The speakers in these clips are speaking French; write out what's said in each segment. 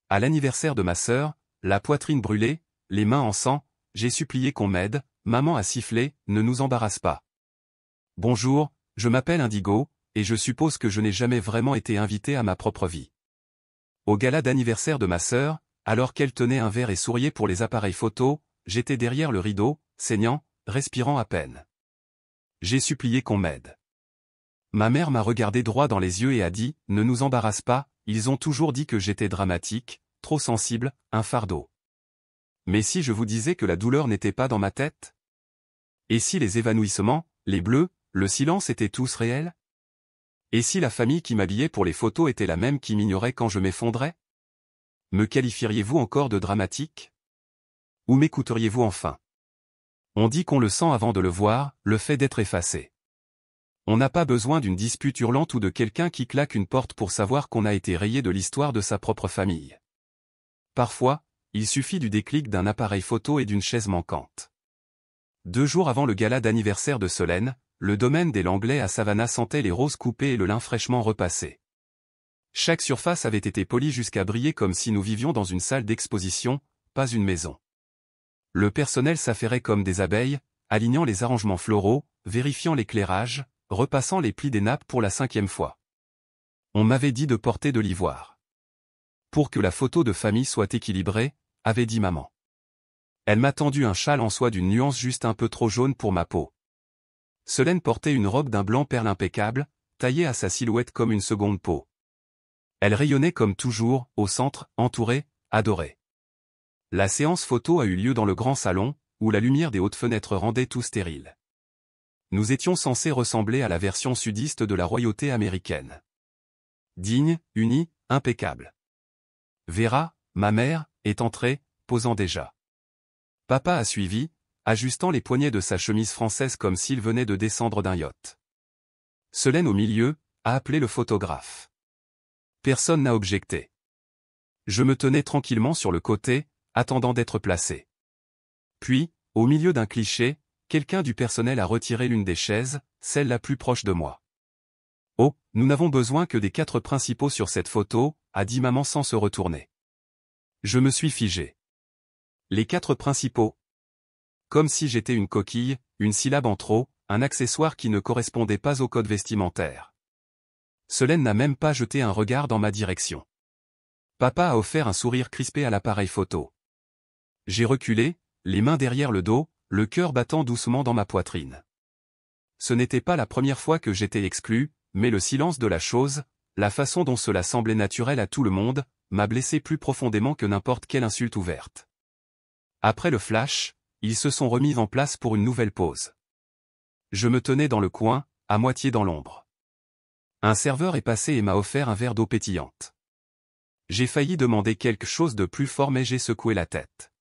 À l'anniversaire de ma sœur, la poitrine brûlée, les mains en sang, j'ai supplié qu'on m'aide, maman a sifflé, ne nous embarrasse pas. Bonjour, je m'appelle Indigo, et je suppose que je n'ai jamais vraiment été invité à ma propre vie. Au gala d'anniversaire de ma sœur, alors qu'elle tenait un verre et souriait pour les appareils photo, j'étais derrière le rideau, saignant, respirant à peine. J'ai supplié qu'on m'aide. Ma mère m'a regardé droit dans les yeux et a dit, ne nous embarrasse pas, ils ont toujours dit que j'étais dramatique, trop sensible, un fardeau. Mais si je vous disais que la douleur n'était pas dans ma tête? Et si les évanouissements, les bleus, le silence étaient tous réels? Et si la famille qui m'habillait pour les photos était la même qui m'ignorait quand je m'effondrais? Me qualifieriez-vous encore de dramatique? Ou m'écouteriez-vous enfin? On dit qu'on le sent avant de le voir, le fait d'être effacé. On n'a pas besoin d'une dispute hurlante ou de quelqu'un qui claque une porte pour savoir qu'on a été rayé de l'histoire de sa propre famille. Parfois, il suffit du déclic d'un appareil photo et d'une chaise manquante. 2 jours avant le gala d'anniversaire de Solène, le domaine des Langlais à Savannah sentait les roses coupées et le lin fraîchement repassé. Chaque surface avait été polie jusqu'à briller comme si nous vivions dans une salle d'exposition, pas une maison. Le personnel s'affairait comme des abeilles, alignant les arrangements floraux, vérifiant l'éclairage, repassant les plis des nappes pour la 5e fois. On m'avait dit de porter de l'ivoire. Pour que la photo de famille soit équilibrée, avait dit maman. Elle m'a tendu un châle en soie d'une nuance juste un peu trop jaune pour ma peau. Solène portait une robe d'un blanc perle impeccable, taillée à sa silhouette comme une seconde peau. Elle rayonnait comme toujours, au centre, entourée, adorée. La séance photo a eu lieu dans le grand salon, où la lumière des hautes fenêtres rendait tout stérile. Nous étions censés ressembler à la version sudiste de la royauté américaine. Digne, unie, impeccable. Vera, ma mère, est entrée, posant déjà. Papa a suivi, ajustant les poignets de sa chemise française comme s'il venait de descendre d'un yacht. Solène au milieu, a appelé le photographe. Personne n'a objecté. Je me tenais tranquillement sur le côté, attendant d'être placé. Puis, au milieu d'un cliché, quelqu'un du personnel a retiré l'une des chaises, celle la plus proche de moi. « Oh, nous n'avons besoin que des 4 principaux sur cette photo », a dit maman sans se retourner. Je me suis figé. Les 4 principaux. Comme si j'étais une coquille, une syllabe en trop, un accessoire qui ne correspondait pas au code vestimentaire. Solène n'a même pas jeté un regard dans ma direction. Papa a offert un sourire crispé à l'appareil photo. J'ai reculé, les mains derrière le dos, le cœur battant doucement dans ma poitrine. Ce n'était pas la première fois que j'étais exclu, mais le silence de la chose, la façon dont cela semblait naturel à tout le monde, m'a blessé plus profondément que n'importe quelle insulte ouverte. Après le flash, ils se sont remis en place pour une nouvelle pause. Je me tenais dans le coin, à moitié dans l'ombre. Un serveur est passé et m'a offert un verre d'eau pétillante. J'ai failli demander quelque chose de plus fort mais j'ai secoué la tête.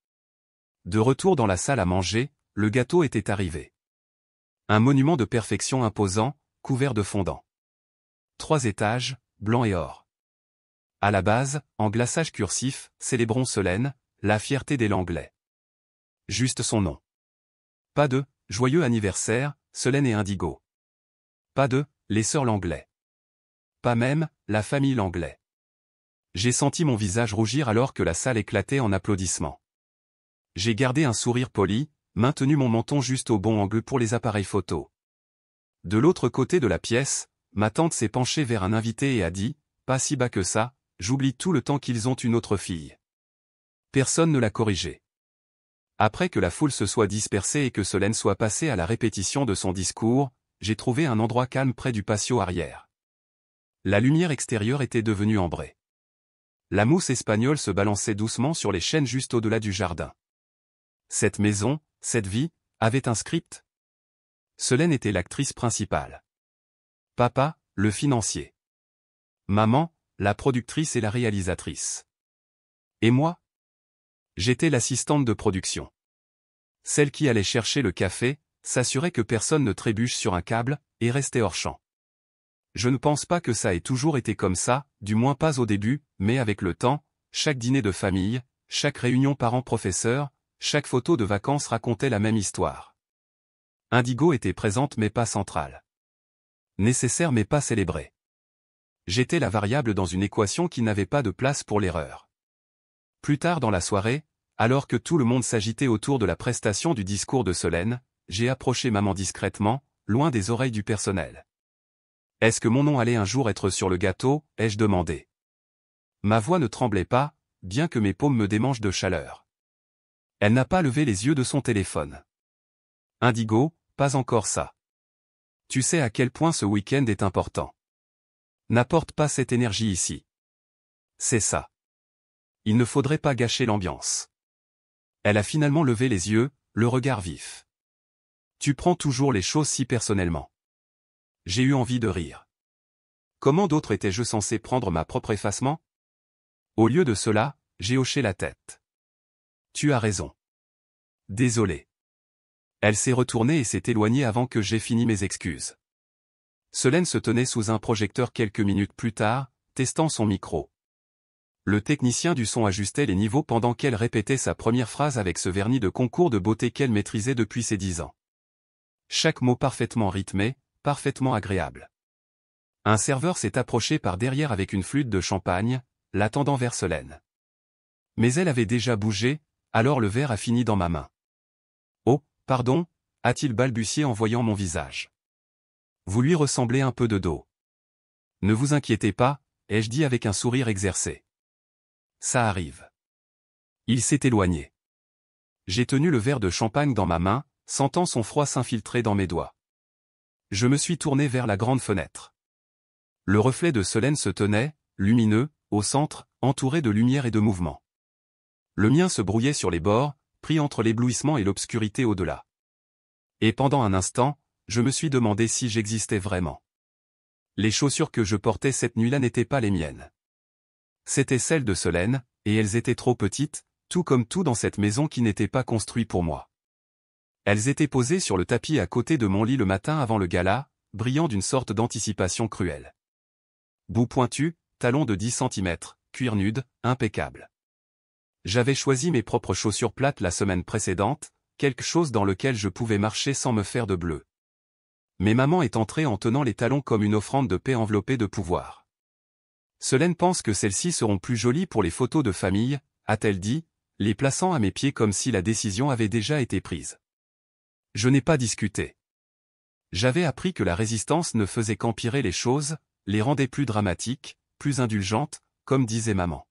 De retour dans la salle à manger, le gâteau était arrivé. Un monument de perfection imposant, couvert de fondant. 3 étages, blanc et or. À la base, en glaçage cursif, célébrons Solène, la fierté des Langlais. Juste son nom. Pas de « Joyeux anniversaire, Solène et Indigo ». Pas de « Les sœurs Langlais ». Pas même « La famille Langlais ». J'ai senti mon visage rougir alors que la salle éclatait en applaudissements. J'ai gardé un sourire poli, maintenu mon menton juste au bon angle pour les appareils photo. De l'autre côté de la pièce, ma tante s'est penchée vers un invité et a dit, pas si bas que ça, j'oublie tout le temps qu'ils ont une autre fille. Personne ne l'a corrigé. Après que la foule se soit dispersée et que Solène soit passée à la répétition de son discours, j'ai trouvé un endroit calme près du patio arrière. La lumière extérieure était devenue ambrée. La mousse espagnole se balançait doucement sur les chênes juste au-delà du jardin. Cette maison, cette vie, avait un script. Solène était l'actrice principale. Papa, le financier. Maman, la productrice et la réalisatrice. Et moi? J'étais l'assistante de production. Celle qui allait chercher le café, s'assurait que personne ne trébuche sur un câble, et restait hors champ. Je ne pense pas que ça ait toujours été comme ça, du moins pas au début, mais avec le temps, chaque dîner de famille, chaque réunion parents-professeurs, chaque photo de vacances racontait la même histoire. Indigo était présente mais pas centrale. Nécessaire mais pas célébrée. J'étais la variable dans une équation qui n'avait pas de place pour l'erreur. Plus tard dans la soirée, alors que tout le monde s'agitait autour de la prestation du discours de Solène, j'ai approché maman discrètement, loin des oreilles du personnel. « Est-ce que mon nom allait un jour être sur le gâteau ?» ai-je demandé. Ma voix ne tremblait pas, bien que mes paumes me démangent de chaleur. Elle n'a pas levé les yeux de son téléphone. « Indigo, pas encore ça. Tu sais à quel point ce week-end est important. N'apporte pas cette énergie ici. C'est ça. Il ne faudrait pas gâcher l'ambiance. » Elle a finalement levé les yeux, le regard vif. « Tu prends toujours les choses si personnellement. » J'ai eu envie de rire. Comment d'autres étais-je censé prendre ma propre effacement? Au lieu de cela, j'ai hoché la tête. Tu as raison. Désolé. Elle s'est retournée et s'est éloignée avant que j'aie fini mes excuses. Solène se tenait sous un projecteur quelques minutes plus tard, testant son micro. Le technicien du son ajustait les niveaux pendant qu'elle répétait sa première phrase avec ce vernis de concours de beauté qu'elle maîtrisait depuis ses 10 ans. Chaque mot parfaitement rythmé, parfaitement agréable. Un serveur s'est approché par derrière avec une flûte de champagne, la tendant vers Solène. Mais elle avait déjà bougé, alors le verre a fini dans ma main. « Oh, pardon » a-t-il balbutié en voyant mon visage. « Vous lui ressemblez un peu de dos. »« Ne vous inquiétez pas » ai-je dit avec un sourire exercé. « Ça arrive. » Il s'est éloigné. J'ai tenu le verre de champagne dans ma main, sentant son froid s'infiltrer dans mes doigts. Je me suis tourné vers la grande fenêtre. Le reflet de Solène se tenait, lumineux, au centre, entouré de lumière et de mouvement. Le mien se brouillait sur les bords, pris entre l'éblouissement et l'obscurité au-delà. Et pendant un instant, je me suis demandé si j'existais vraiment. Les chaussures que je portais cette nuit-là n'étaient pas les miennes. C'étaient celles de Solène, et elles étaient trop petites, tout comme tout dans cette maison qui n'était pas construite pour moi. Elles étaient posées sur le tapis à côté de mon lit le matin avant le gala, brillant d'une sorte d'anticipation cruelle. Bout pointu, talons de 10 cm, cuir nude, impeccable. J'avais choisi mes propres chaussures plates la semaine précédente, quelque chose dans lequel je pouvais marcher sans me faire de bleu. Mais maman est entrée en tenant les talons comme une offrande de paix enveloppée de pouvoir. Solène pense que celles-ci seront plus jolies pour les photos de famille, a-t-elle dit, les plaçant à mes pieds comme si la décision avait déjà été prise. Je n'ai pas discuté. J'avais appris que la résistance ne faisait qu'empirer les choses, les rendait plus dramatiques, plus indulgentes, comme disait maman.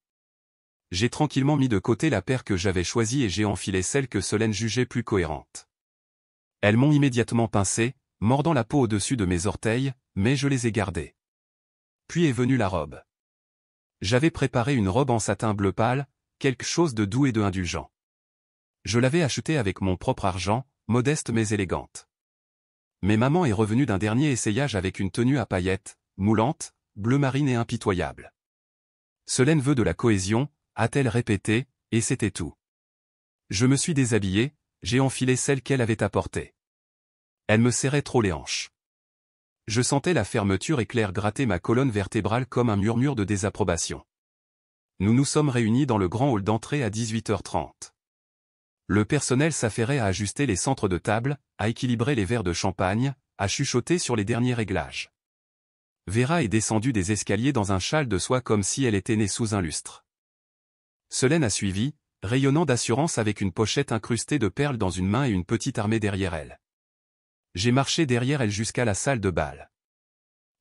J'ai tranquillement mis de côté la paire que j'avais choisie et j'ai enfilé celle que Solène jugeait plus cohérente. Elles m'ont immédiatement pincé, mordant la peau au-dessus de mes orteils, mais je les ai gardées. Puis est venue la robe. J'avais préparé une robe en satin bleu pâle, quelque chose de doux et de indulgent. Je l'avais achetée avec mon propre argent, modeste mais élégante. Mais maman est revenue d'un dernier essayage avec une tenue à paillettes, moulante, bleu marine et impitoyable. Solène veut de la cohésion, a-t-elle répété, et c'était tout. Je me suis déshabillé, j'ai enfilé celle qu'elle avait apportée. Elle me serrait trop les hanches. Je sentais la fermeture éclair gratter ma colonne vertébrale comme un murmure de désapprobation. Nous nous sommes réunis dans le grand hall d'entrée à 18h30. Le personnel s'affairait à ajuster les centres de table, à équilibrer les verres de champagne, à chuchoter sur les derniers réglages. Vera est descendue des escaliers dans un châle de soie comme si elle était née sous un lustre. Solène a suivi, rayonnant d'assurance avec une pochette incrustée de perles dans une main et une petite armée derrière elle. J'ai marché derrière elle jusqu'à la salle de bal.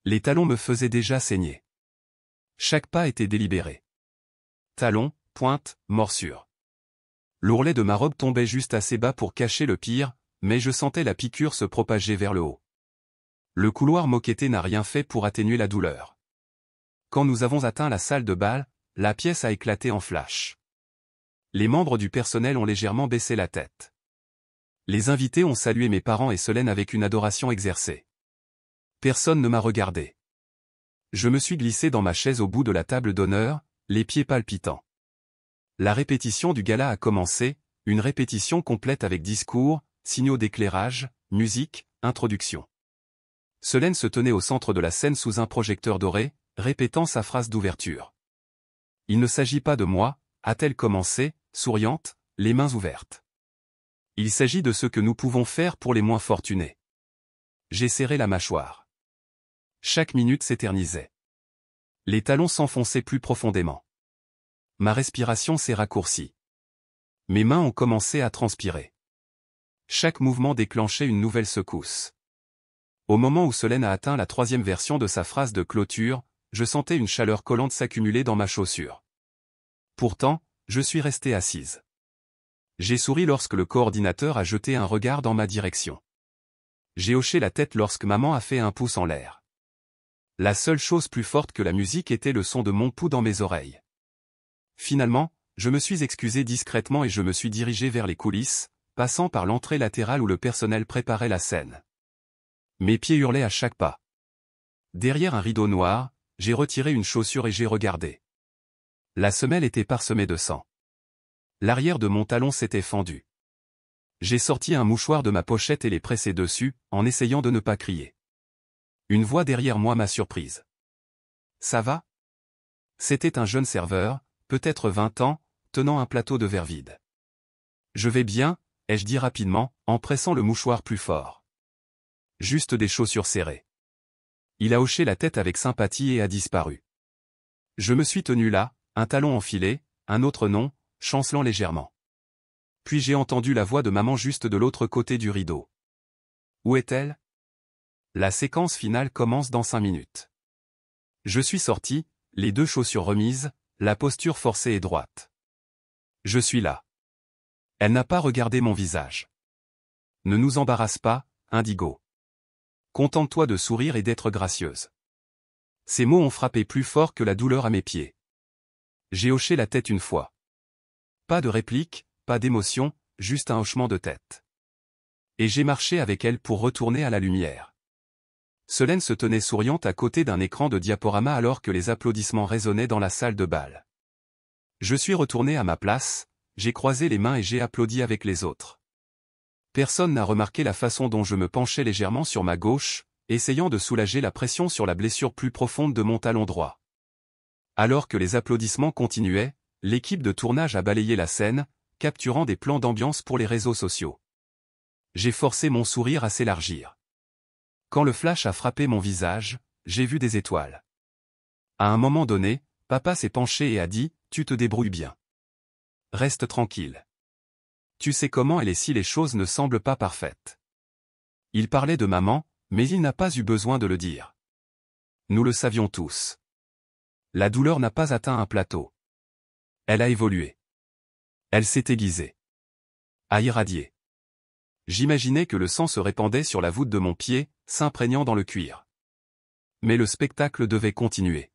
Les talons me faisaient déjà saigner. Chaque pas était délibéré. Talons, pointe, morsure. L'ourlet de ma robe tombait juste assez bas pour cacher le pire, mais je sentais la piqûre se propager vers le haut. Le couloir moquetté n'a rien fait pour atténuer la douleur. Quand nous avons atteint la salle de bal, la pièce a éclaté en flash. Les membres du personnel ont légèrement baissé la tête. Les invités ont salué mes parents et Solène avec une adoration exercée. Personne ne m'a regardé. Je me suis glissé dans ma chaise au bout de la table d'honneur, les pieds palpitants. La répétition du gala a commencé, une répétition complète avec discours, signaux d'éclairage, musique, introduction. Solène se tenait au centre de la scène sous un projecteur doré, répétant sa phrase d'ouverture. « Il ne s'agit pas de moi », a-t-elle commencé, souriante, les mains ouvertes. « Il s'agit de ce que nous pouvons faire pour les moins fortunés. » J'ai serré la mâchoire. Chaque minute s'éternisait. Les talons s'enfonçaient plus profondément. Ma respiration s'est raccourcie. Mes mains ont commencé à transpirer. Chaque mouvement déclenchait une nouvelle secousse. Au moment où Solène a atteint la 3e version de sa phrase de clôture, je sentais une chaleur collante s'accumuler dans ma chaussure. Pourtant, je suis restée assise. J'ai souri lorsque le coordinateur a jeté un regard dans ma direction. J'ai hoché la tête lorsque maman a fait un pouce en l'air. La seule chose plus forte que la musique était le son de mon pouls dans mes oreilles. Finalement, je me suis excusé discrètement et je me suis dirigé vers les coulisses, passant par l'entrée latérale où le personnel préparait la scène. Mes pieds hurlaient à chaque pas. Derrière un rideau noir, j'ai retiré une chaussure et j'ai regardé. La semelle était parsemée de sang. L'arrière de mon talon s'était fendu. J'ai sorti un mouchoir de ma pochette et l'ai pressé dessus, en essayant de ne pas crier. Une voix derrière moi m'a surprise. « Ça va ?» C'était un jeune serveur, peut-être 20 ans, tenant un plateau de verre vide. « Je vais bien », ai-je dit rapidement, en pressant le mouchoir plus fort. Juste des chaussures serrées. Il a hoché la tête avec sympathie et a disparu. Je me suis tenu là, un talon enfilé, un autre non, chancelant légèrement. Puis j'ai entendu la voix de maman juste de l'autre côté du rideau. Où est-elle? La séquence finale commence dans 5 minutes. Je suis sorti, les 2 chaussures remises, la posture forcée et droite. Je suis là. Elle n'a pas regardé mon visage. Ne nous embarrasse pas, Indigo. Contente-toi de sourire et d'être gracieuse. Ces mots ont frappé plus fort que la douleur à mes pieds. J'ai hoché la tête une fois. Pas de réplique, pas d'émotion, juste un hochement de tête. Et j'ai marché avec elle pour retourner à la lumière. Solène se tenait souriante à côté d'un écran de diaporama alors que les applaudissements résonnaient dans la salle de bal. Je suis retourné à ma place, j'ai croisé les mains et j'ai applaudi avec les autres. Personne n'a remarqué la façon dont je me penchais légèrement sur ma gauche, essayant de soulager la pression sur la blessure plus profonde de mon talon droit. Alors que les applaudissements continuaient, l'équipe de tournage a balayé la scène, capturant des plans d'ambiance pour les réseaux sociaux. J'ai forcé mon sourire à s'élargir. Quand le flash a frappé mon visage, j'ai vu des étoiles. À un moment donné, papa s'est penché et a dit « Tu te débrouilles bien. Reste tranquille. Tu sais comment elle est si les choses ne semblent pas parfaites. » Il parlait de maman, mais il n'a pas eu besoin de le dire. Nous le savions tous. La douleur n'a pas atteint un plateau. Elle a évolué. Elle s'est aiguisée. A irradié. J'imaginais que le sang se répandait sur la voûte de mon pied, s'imprégnant dans le cuir. Mais le spectacle devait continuer.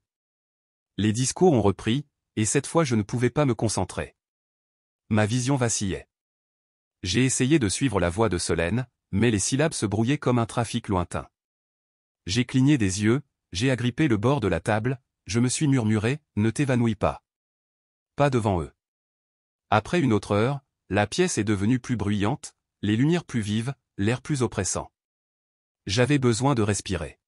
Les discours ont repris, et cette fois je ne pouvais pas me concentrer. Ma vision vacillait. J'ai essayé de suivre la voix de Solène, mais les syllabes se brouillaient comme un trafic lointain. J'ai cligné des yeux, j'ai agrippé le bord de la table, je me suis murmuré, ne t'évanouis pas. Pas devant eux. Après une autre heure, la pièce est devenue plus bruyante, les lumières plus vives, l'air plus oppressant. J'avais besoin de respirer.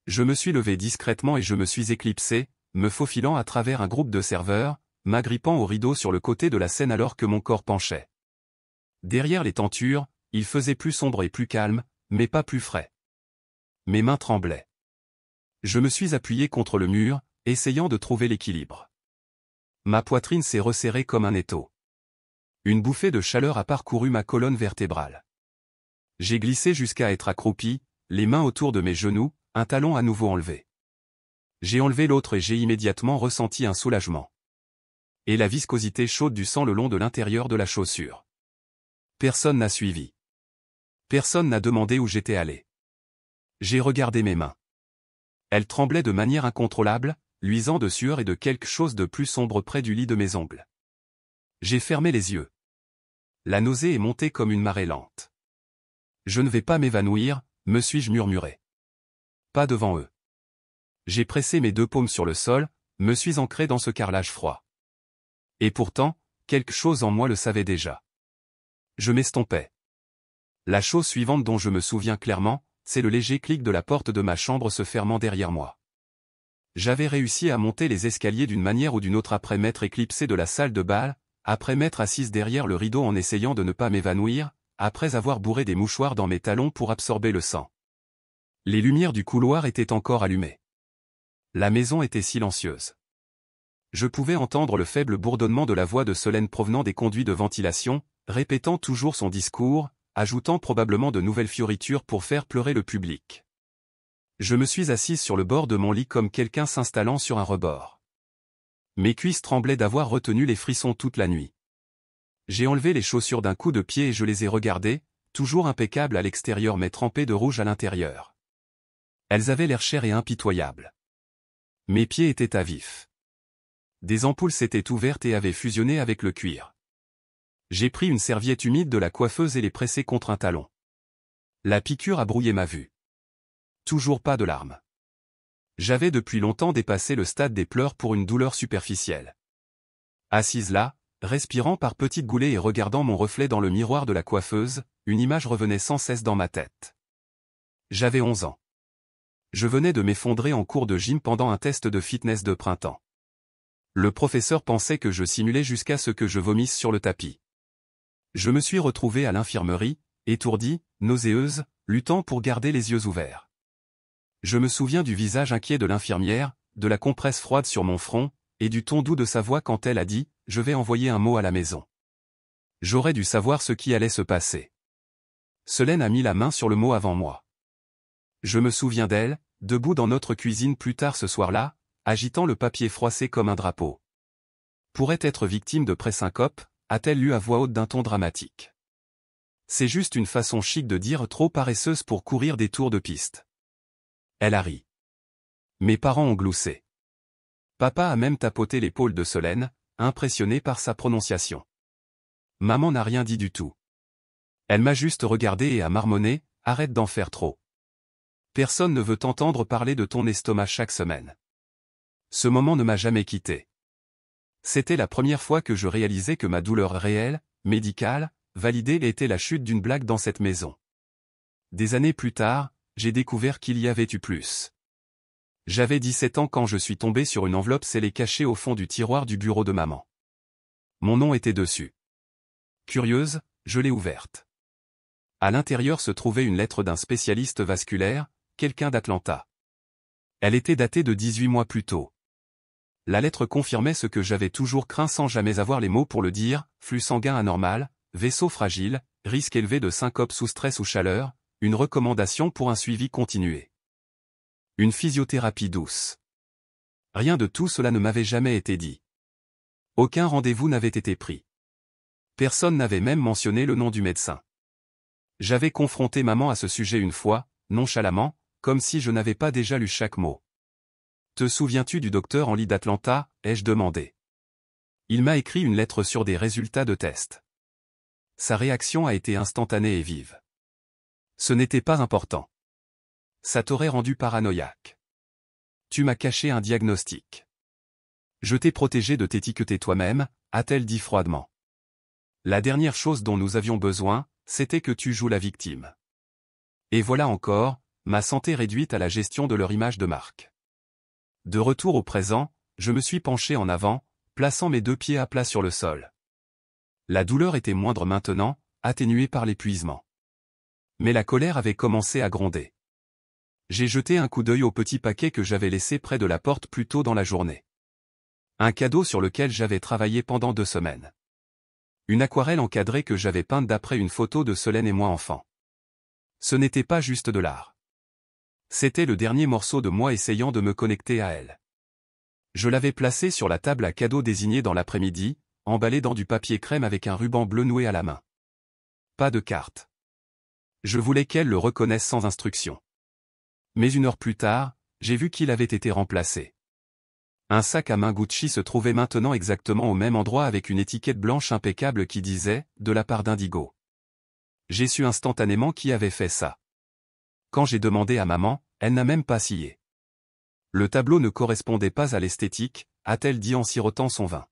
Je me suis levé discrètement et je me suis éclipsé, me faufilant à travers un groupe de serveurs, m'agrippant au rideau sur le côté de la scène alors que mon corps penchait. Derrière les tentures, il faisait plus sombre et plus calme, mais pas plus frais. Mes mains tremblaient. Je me suis appuyé contre le mur, essayant de trouver l'équilibre. Ma poitrine s'est resserrée comme un étau. Une bouffée de chaleur a parcouru ma colonne vertébrale. J'ai glissé jusqu'à être accroupi, les mains autour de mes genoux, un talon à nouveau enlevé. J'ai enlevé l'autre et j'ai immédiatement ressenti un soulagement. Et la viscosité chaude du sang le long de l'intérieur de la chaussure. Personne n'a suivi. Personne n'a demandé où j'étais allé. J'ai regardé mes mains. Elles tremblaient de manière incontrôlable, luisant de sueur et de quelque chose de plus sombre près du lit de mes ongles. J'ai fermé les yeux. La nausée est montée comme une marée lente. Je ne vais pas m'évanouir, me suis-je murmuré. Pas devant eux. J'ai pressé mes 2 paumes sur le sol, me suis ancré dans ce carrelage froid. Et pourtant, quelque chose en moi le savait déjà. Je m'estompais. La chose suivante dont je me souviens clairement, c'est le léger clic de la porte de ma chambre se fermant derrière moi. J'avais réussi à monter les escaliers d'une manière ou d'une autre après m'être éclipsé de la salle de bal, après m'être assise derrière le rideau en essayant de ne pas m'évanouir, après avoir bourré des mouchoirs dans mes talons pour absorber le sang. Les lumières du couloir étaient encore allumées. La maison était silencieuse. Je pouvais entendre le faible bourdonnement de la voix de Solène provenant des conduits de ventilation, répétant toujours son discours, ajoutant probablement de nouvelles fioritures pour faire pleurer le public. Je me suis assise sur le bord de mon lit comme quelqu'un s'installant sur un rebord. Mes cuisses tremblaient d'avoir retenu les frissons toute la nuit. J'ai enlevé les chaussures d'un coup de pied et je les ai regardées, toujours impeccables à l'extérieur mais trempées de rouge à l'intérieur. Elles avaient l'air chères et impitoyables. Mes pieds étaient à vif. Des ampoules s'étaient ouvertes et avaient fusionné avec le cuir. J'ai pris une serviette humide de la coiffeuse et l'ai pressée contre un talon. La piqûre a brouillé ma vue. Toujours pas de larmes. J'avais depuis longtemps dépassé le stade des pleurs pour une douleur superficielle. Assise là, respirant par petites goulées et regardant mon reflet dans le miroir de la coiffeuse, une image revenait sans cesse dans ma tête. J'avais 11 ans. Je venais de m'effondrer en cours de gym pendant un test de fitness de printemps. Le professeur pensait que je simulais jusqu'à ce que je vomisse sur le tapis. Je me suis retrouvée à l'infirmerie, étourdie, nauséeuse, luttant pour garder les yeux ouverts. Je me souviens du visage inquiet de l'infirmière, de la compresse froide sur mon front, et du ton doux de sa voix quand elle a dit « Je vais envoyer un mot à la maison ». J'aurais dû savoir ce qui allait se passer. Solène a mis la main sur le mot avant moi. Je me souviens d'elle, debout dans notre cuisine plus tard ce soir-là, agitant le papier froissé comme un drapeau. Pourrait être victime de présyncope, a-t-elle lu à voix haute d'un ton dramatique. C'est juste une façon chic de dire trop paresseuse pour courir des tours de piste. Elle a ri. Mes parents ont gloussé. Papa a même tapoté l'épaule de Solène, impressionné par sa prononciation. Maman n'a rien dit du tout. Elle m'a juste regardé et a marmonné, arrête d'en faire trop. Personne ne veut t'entendre parler de ton estomac chaque semaine. Ce moment ne m'a jamais quitté. C'était la première fois que je réalisais que ma douleur réelle, médicale, validée était la chute d'une blague dans cette maison. Des années plus tard, j'ai découvert qu'il y avait eu plus. J'avais 17 ans quand je suis tombé sur une enveloppe scellée cachée au fond du tiroir du bureau de maman. Mon nom était dessus. Curieuse, je l'ai ouverte. À l'intérieur se trouvait une lettre d'un spécialiste vasculaire, quelqu'un d'Atlanta. Elle était datée de 18 mois plus tôt. La lettre confirmait ce que j'avais toujours craint sans jamais avoir les mots pour le dire, flux sanguin anormal, vaisseau fragile, risque élevé de syncope sous stress ou chaleur, une recommandation pour un suivi continué. Une physiothérapie douce. Rien de tout cela ne m'avait jamais été dit. Aucun rendez-vous n'avait été pris. Personne n'avait même mentionné le nom du médecin. J'avais confronté maman à ce sujet une fois, nonchalamment, comme si je n'avais pas déjà lu chaque mot. Te souviens-tu du docteur en lit d'Atlanta, ai-je demandé. Il m'a écrit une lettre sur des résultats de test. Sa réaction a été instantanée et vive. Ce n'était pas important. Ça t'aurait rendu paranoïaque. Tu m'as caché un diagnostic. Je t'ai protégé de t'étiqueter toi-même, a-t-elle dit froidement. La dernière chose dont nous avions besoin, c'était que tu joues la victime. Et voilà encore, ma santé réduite à la gestion de leur image de marque. De retour au présent, je me suis penché en avant, plaçant mes 2 pieds à plat sur le sol. La douleur était moindre maintenant, atténuée par l'épuisement. Mais la colère avait commencé à gronder. J'ai jeté un coup d'œil au petit paquet que j'avais laissé près de la porte plus tôt dans la journée. Un cadeau sur lequel j'avais travaillé pendant 2 semaines. Une aquarelle encadrée que j'avais peinte d'après une photo de Solène et moi enfant. Ce n'était pas juste de l'art. C'était le dernier morceau de moi essayant de me connecter à elle. Je l'avais placé sur la table à cadeaux désignée dans l'après-midi, emballé dans du papier crème avec un ruban bleu noué à la main. Pas de carte. Je voulais qu'elle le reconnaisse sans instruction. Mais 1 heure plus tard, j'ai vu qu'il avait été remplacé. Un sac à main Gucci se trouvait maintenant exactement au même endroit avec une étiquette blanche impeccable qui disait « de la part d'Indigo ». J'ai su instantanément qui avait fait ça. Quand j'ai demandé à maman, elle n'a même pas scié. Le tableau ne correspondait pas à l'esthétique, a-t-elle dit en sirotant son vin.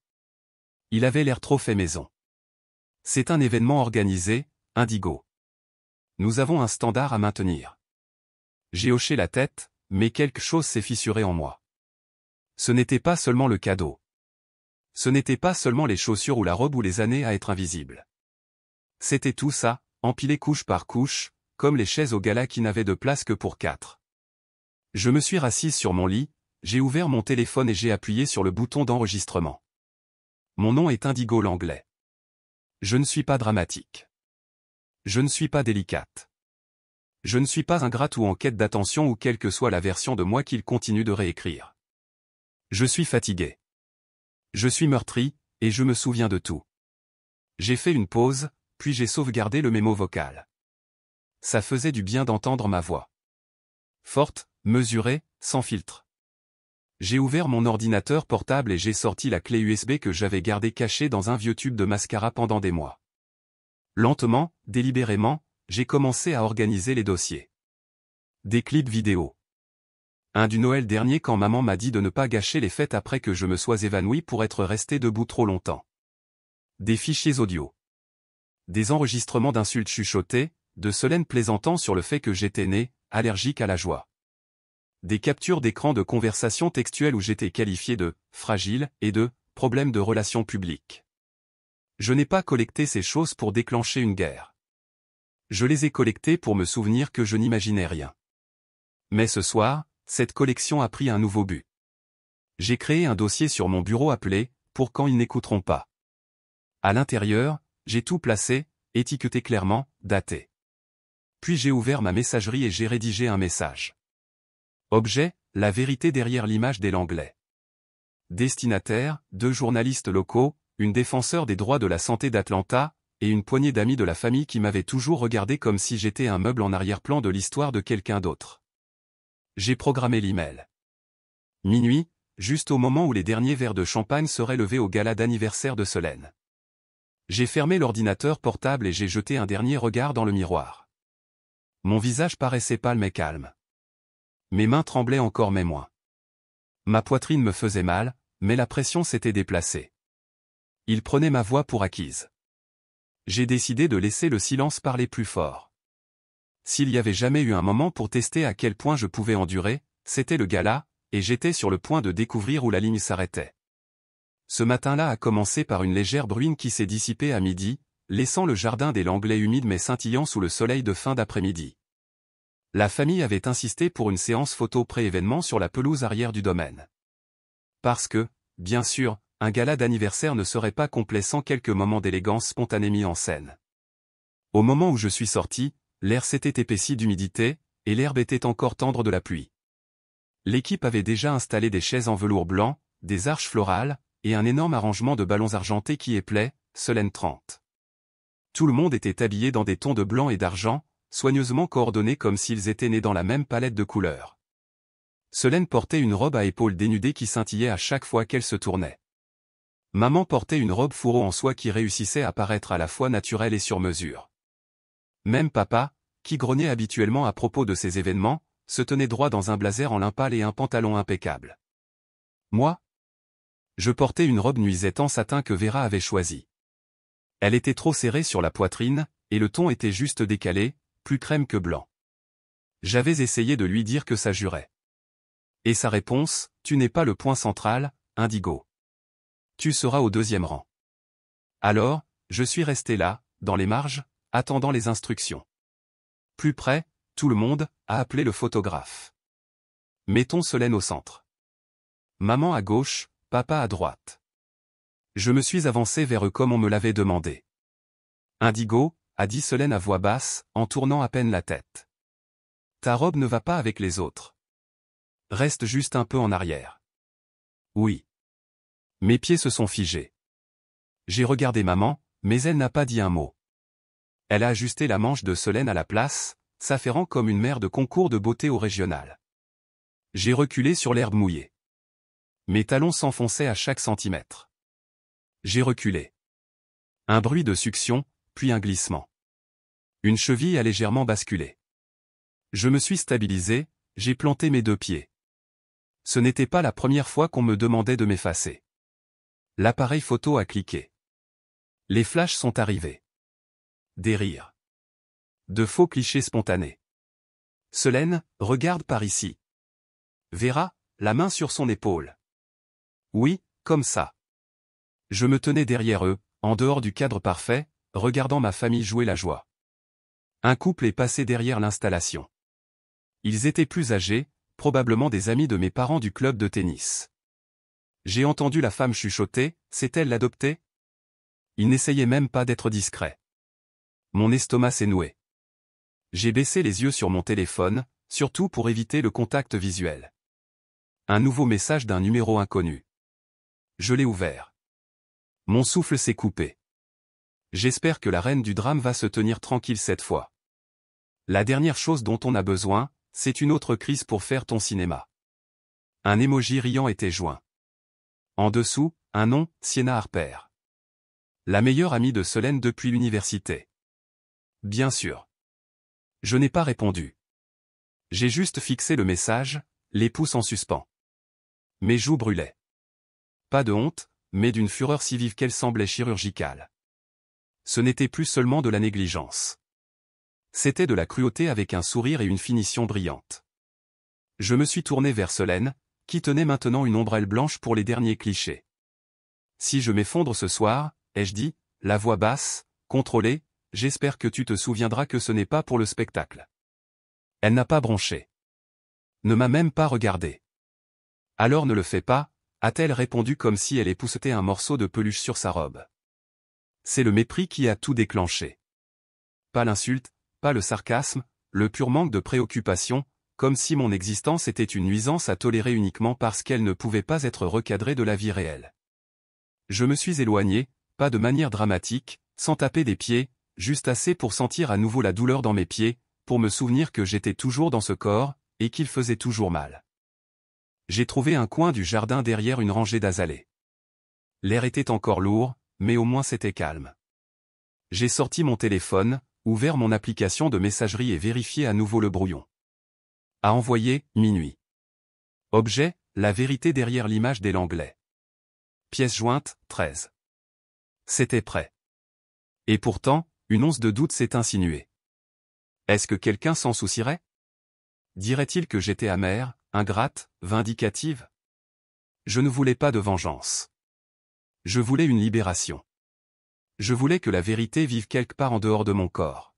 Il avait l'air trop fait maison. C'est un événement organisé, Indigo. Nous avons un standard à maintenir. J'ai hoché la tête, mais quelque chose s'est fissuré en moi. Ce n'était pas seulement le cadeau. Ce n'était pas seulement les chaussures ou la robe ou les années à être invisible. C'était tout ça, empilé couche par couche, comme les chaises au gala qui n'avaient de place que pour 4. Je me suis rassise sur mon lit, J'ai ouvert mon téléphone et j'ai appuyé sur le bouton d'enregistrement. Mon nom est Indigo Langlais. Je ne suis pas dramatique. Je ne suis pas délicate. Je ne suis pas ingrate ou en quête d'attention ou quelle que soit la version de moi qu'il continue de réécrire. Je suis fatigué. Je suis meurtri, et je me souviens de tout. J'ai fait une pause, puis j'ai sauvegardé le mémo vocal. Ça faisait du bien d'entendre ma voix. Forte, mesurée, sans filtre. J'ai ouvert mon ordinateur portable et j'ai sorti la clé USB que j'avais gardée cachée dans un vieux tube de mascara pendant des mois. Lentement, délibérément, j'ai commencé à organiser les dossiers. Des clips vidéo. Un du Noël dernier quand maman m'a dit de ne pas gâcher les fêtes après que je me sois évanoui pour être resté debout trop longtemps. Des fichiers audio. Des enregistrements d'insultes chuchotées, de Solène plaisantant sur le fait que j'étais né, allergique à la joie. Des captures d'écran de conversations textuelles où j'étais qualifié de « fragile » et de « problème de relations publiques ». Je n'ai pas collecté ces choses pour déclencher une guerre. Je les ai collectées pour me souvenir que je n'imaginais rien. Mais ce soir, cette collection a pris un nouveau but. J'ai créé un dossier sur mon bureau appelé « Pour quand ils n'écouteront pas ». À l'intérieur, j'ai tout placé, étiqueté clairement, daté. Puis j'ai ouvert ma messagerie et j'ai rédigé un message. Objet, la vérité derrière l'image des Langlais. Destinataire, 2 journalistes locaux, une défenseur des droits de la santé d'Atlanta, et une poignée d'amis de la famille qui m'avaient toujours regardé comme si j'étais un meuble en arrière-plan de l'histoire de quelqu'un d'autre. J'ai programmé l'email. Minuit, juste au moment où les derniers verres de champagne seraient levés au gala d'anniversaire de Solène. J'ai fermé l'ordinateur portable et j'ai jeté un dernier regard dans le miroir. Mon visage paraissait pâle mais calme. Mes mains tremblaient encore mais moins. Ma poitrine me faisait mal, mais la pression s'était déplacée. Il prenait ma voix pour acquise. J'ai décidé de laisser le silence parler plus fort. S'il y avait jamais eu un moment pour tester à quel point je pouvais endurer, c'était le gala, et j'étais sur le point de découvrir où la ligne s'arrêtait. Ce matin-là a commencé par une légère bruine qui s'est dissipée à midi, laissant le jardin des Langlais humide mais scintillant sous le soleil de fin d'après-midi. La famille avait insisté pour une séance photo pré-événement sur la pelouse arrière du domaine. Parce que, bien sûr, un gala d'anniversaire ne serait pas complet sans quelques moments d'élégance spontanée mis en scène. Au moment où je suis sorti, l'air s'était épaissi d'humidité, et l'herbe était encore tendre de la pluie. L'équipe avait déjà installé des chaises en velours blanc, des arches florales, et un énorme arrangement de ballons argentés qui éplait, Solène 30. Tout le monde était habillé dans des tons de blanc et d'argent, soigneusement coordonnés comme s'ils étaient nés dans la même palette de couleurs. Solène portait une robe à épaules dénudées qui scintillait à chaque fois qu'elle se tournait. Maman portait une robe fourreau en soie qui réussissait à paraître à la fois naturelle et sur mesure. Même papa, qui grognait habituellement à propos de ces événements, se tenait droit dans un blazer en lin pâle et un pantalon impeccable. Moi, je portais une robe nuisette en satin que Vera avait choisie. Elle était trop serrée sur la poitrine, et le ton était juste décalé, plus crème que blanc. J'avais essayé de lui dire que ça jurait. Et sa réponse, tu n'es pas le point central, Indigo. Tu seras au 2e rang. Alors, je suis resté là, dans les marges, attendant les instructions. Plus près, tout le monde a appelé le photographe. Mettons Solène au centre. Maman à gauche, papa à droite. Je me suis avancé vers eux comme on me l'avait demandé. Indigo, a dit Solène à voix basse, en tournant à peine la tête. Ta robe ne va pas avec les autres. Reste juste un peu en arrière. Oui. Mes pieds se sont figés. J'ai regardé maman, mais elle n'a pas dit un mot. Elle a ajusté la manche de Solène à la place, s'affairant comme une mère de concours de beauté au régional. J'ai reculé sur l'herbe mouillée. Mes talons s'enfonçaient à chaque centimètre. J'ai reculé. Un bruit de succion, puis un glissement. Une cheville a légèrement basculé. Je me suis stabilisé, j'ai planté mes 2 pieds. Ce n'était pas la première fois qu'on me demandait de m'effacer. L'appareil photo a cliqué. Les flashs sont arrivés. Des rires. De faux clichés spontanés. Solène, regarde par ici. Vera, la main sur son épaule. Oui, comme ça. Je me tenais derrière eux, en dehors du cadre parfait, regardant ma famille jouer la joie. Un couple est passé derrière l'installation. Ils étaient plus âgés, probablement des amis de mes parents du club de tennis. J'ai entendu la femme chuchoter, c'est elle l'adoptée? Il n'essayait même pas d'être discret. Mon estomac s'est noué. J'ai baissé les yeux sur mon téléphone, surtout pour éviter le contact visuel. Un nouveau message d'un numéro inconnu. Je l'ai ouvert. Mon souffle s'est coupé. J'espère que la reine du drame va se tenir tranquille cette fois. La dernière chose dont on a besoin, c'est une autre crise pour faire ton cinéma. Un emoji riant était joint. En dessous, un nom, Sienna Harper. La meilleure amie de Solène depuis l'université. Bien sûr. Je n'ai pas répondu. J'ai juste fixé le message, les pouces en suspens. Mes joues brûlaient. Pas de honte, mais d'une fureur si vive qu'elle semblait chirurgicale. Ce n'était plus seulement de la négligence. C'était de la cruauté avec un sourire et une finition brillante. Je me suis tourné vers Solène, qui tenait maintenant une ombrelle blanche pour les derniers clichés. Si je m'effondre ce soir, ai-je dit, la voix basse, contrôlée, j'espère que tu te souviendras que ce n'est pas pour le spectacle. Elle n'a pas bronché. Ne m'a même pas regardé. Alors ne le fais pas, a-t-elle répondu comme si elle époussetait un morceau de peluche sur sa robe. C'est le mépris qui a tout déclenché. Pas l'insulte, pas le sarcasme, le pur manque de préoccupation, comme si mon existence était une nuisance à tolérer uniquement parce qu'elle ne pouvait pas être recadrée de la vie réelle. Je me suis éloigné, pas de manière dramatique, sans taper des pieds, juste assez pour sentir à nouveau la douleur dans mes pieds, pour me souvenir que j'étais toujours dans ce corps, et qu'il faisait toujours mal. J'ai trouvé un coin du jardin derrière une rangée d'azalées. L'air était encore lourd, mais au moins c'était calme. J'ai sorti mon téléphone, ouvert mon application de messagerie et vérifié à nouveau le brouillon. À envoyer, minuit. Objet, la vérité derrière l'image des Langlais. Pièce jointe, 13. C'était prêt. Et pourtant, une once de doute s'est insinuée. Est-ce que quelqu'un s'en soucierait? Dirait-il que j'étais amère, ingrate, vindicative? Je ne voulais pas de vengeance. Je voulais une libération. Je voulais que la vérité vive quelque part en dehors de mon corps.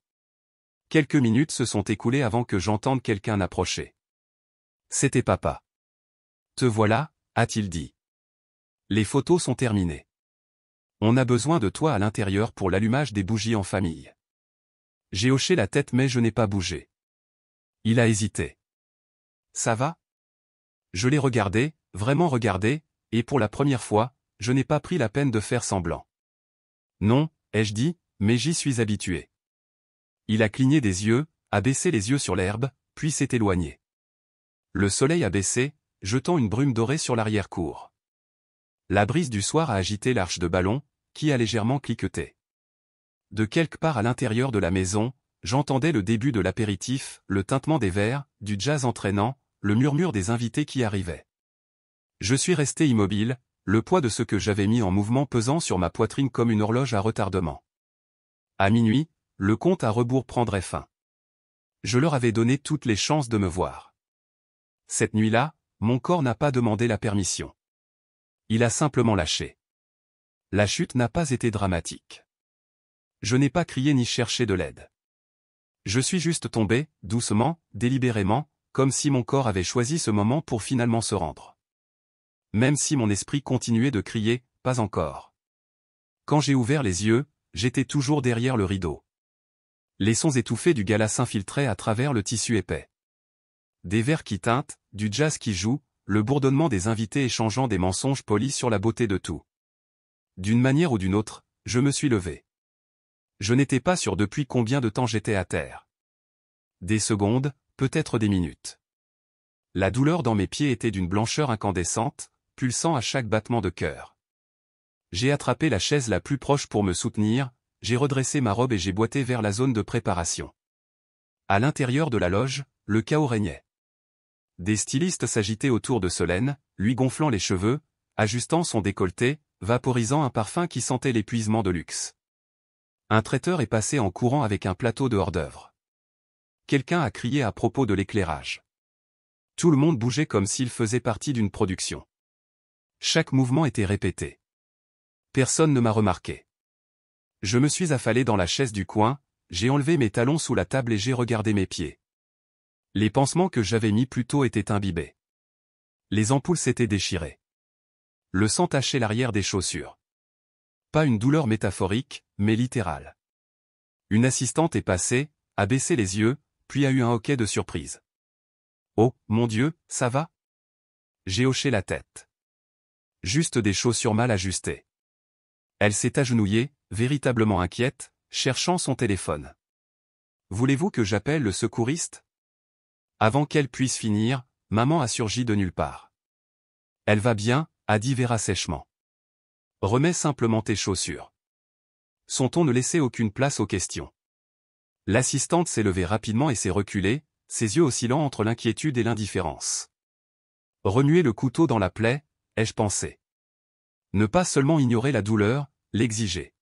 Quelques minutes se sont écoulées avant que j'entende quelqu'un approcher. C'était papa. Te voilà, a-t-il dit. Les photos sont terminées. On a besoin de toi à l'intérieur pour l'allumage des bougies en famille. J'ai hoché la tête mais je n'ai pas bougé. Il a hésité. Ça va? Je l'ai regardé, vraiment regardé, et pour la première fois, je n'ai pas pris la peine de faire semblant. Non, ai-je dit, mais j'y suis habitué. Il a cligné des yeux, a baissé les yeux sur l'herbe, puis s'est éloigné. Le soleil a baissé, jetant une brume dorée sur l'arrière-cour. La brise du soir a agité l'arche de ballon, qui a légèrement cliqueté. De quelque part à l'intérieur de la maison, j'entendais le début de l'apéritif, le tintement des verres, du jazz entraînant, le murmure des invités qui arrivaient. Je suis resté immobile, le poids de ce que j'avais mis en mouvement pesant sur ma poitrine comme une horloge à retardement. À minuit, le compte à rebours prendrait fin. Je leur avais donné toutes les chances de me voir. Cette nuit-là, mon corps n'a pas demandé la permission. Il a simplement lâché. La chute n'a pas été dramatique. Je n'ai pas crié ni cherché de l'aide. Je suis juste tombé, doucement, délibérément, comme si mon corps avait choisi ce moment pour finalement se rendre. Même si mon esprit continuait de crier, pas encore. Quand j'ai ouvert les yeux, j'étais toujours derrière le rideau. Les sons étouffés du gala s'infiltraient à travers le tissu épais. Des verres qui tintent, du jazz qui joue, le bourdonnement des invités échangeant des mensonges polis sur la beauté de tout. D'une manière ou d'une autre, je me suis levé. Je n'étais pas sûr depuis combien de temps j'étais à terre. Des secondes, peut-être des minutes. La douleur dans mes pieds était d'une blancheur incandescente, pulsant à chaque battement de cœur. J'ai attrapé la chaise la plus proche pour me soutenir, j'ai redressé ma robe et j'ai boité vers la zone de préparation. À l'intérieur de la loge, le chaos régnait. Des stylistes s'agitaient autour de Solène, lui gonflant les cheveux, ajustant son décolleté, vaporisant un parfum qui sentait l'épuisement de luxe. Un traiteur est passé en courant avec un plateau de hors-d'œuvre. Quelqu'un a crié à propos de l'éclairage. Tout le monde bougeait comme s'il faisait partie d'une production. Chaque mouvement était répété. Personne ne m'a remarqué. Je me suis affalé dans la chaise du coin, j'ai enlevé mes talons sous la table et j'ai regardé mes pieds. Les pansements que j'avais mis plus tôt étaient imbibés. Les ampoules s'étaient déchirées. Le sang tachait l'arrière des chaussures. Pas une douleur métaphorique, mais littérale. Une assistante est passée, a baissé les yeux, puis a eu un hoquet de surprise. « Oh, mon Dieu, ça va ?» J'ai hoché la tête. Juste des chaussures mal ajustées. Elle s'est agenouillée, véritablement inquiète, cherchant son téléphone. « Voulez-vous que j'appelle le secouriste ?» Avant qu'elle puisse finir, maman a surgi de nulle part. « Elle va bien », a dit Vera sèchement. « Remets simplement tes chaussures. » Son ton ne laissait aucune place aux questions. L'assistante s'est levée rapidement et s'est reculée, ses yeux oscillant entre l'inquiétude et l'indifférence. Remuer le couteau dans la plaie, ai-je pensé. Ne pas seulement ignorer la douleur, l'exiger.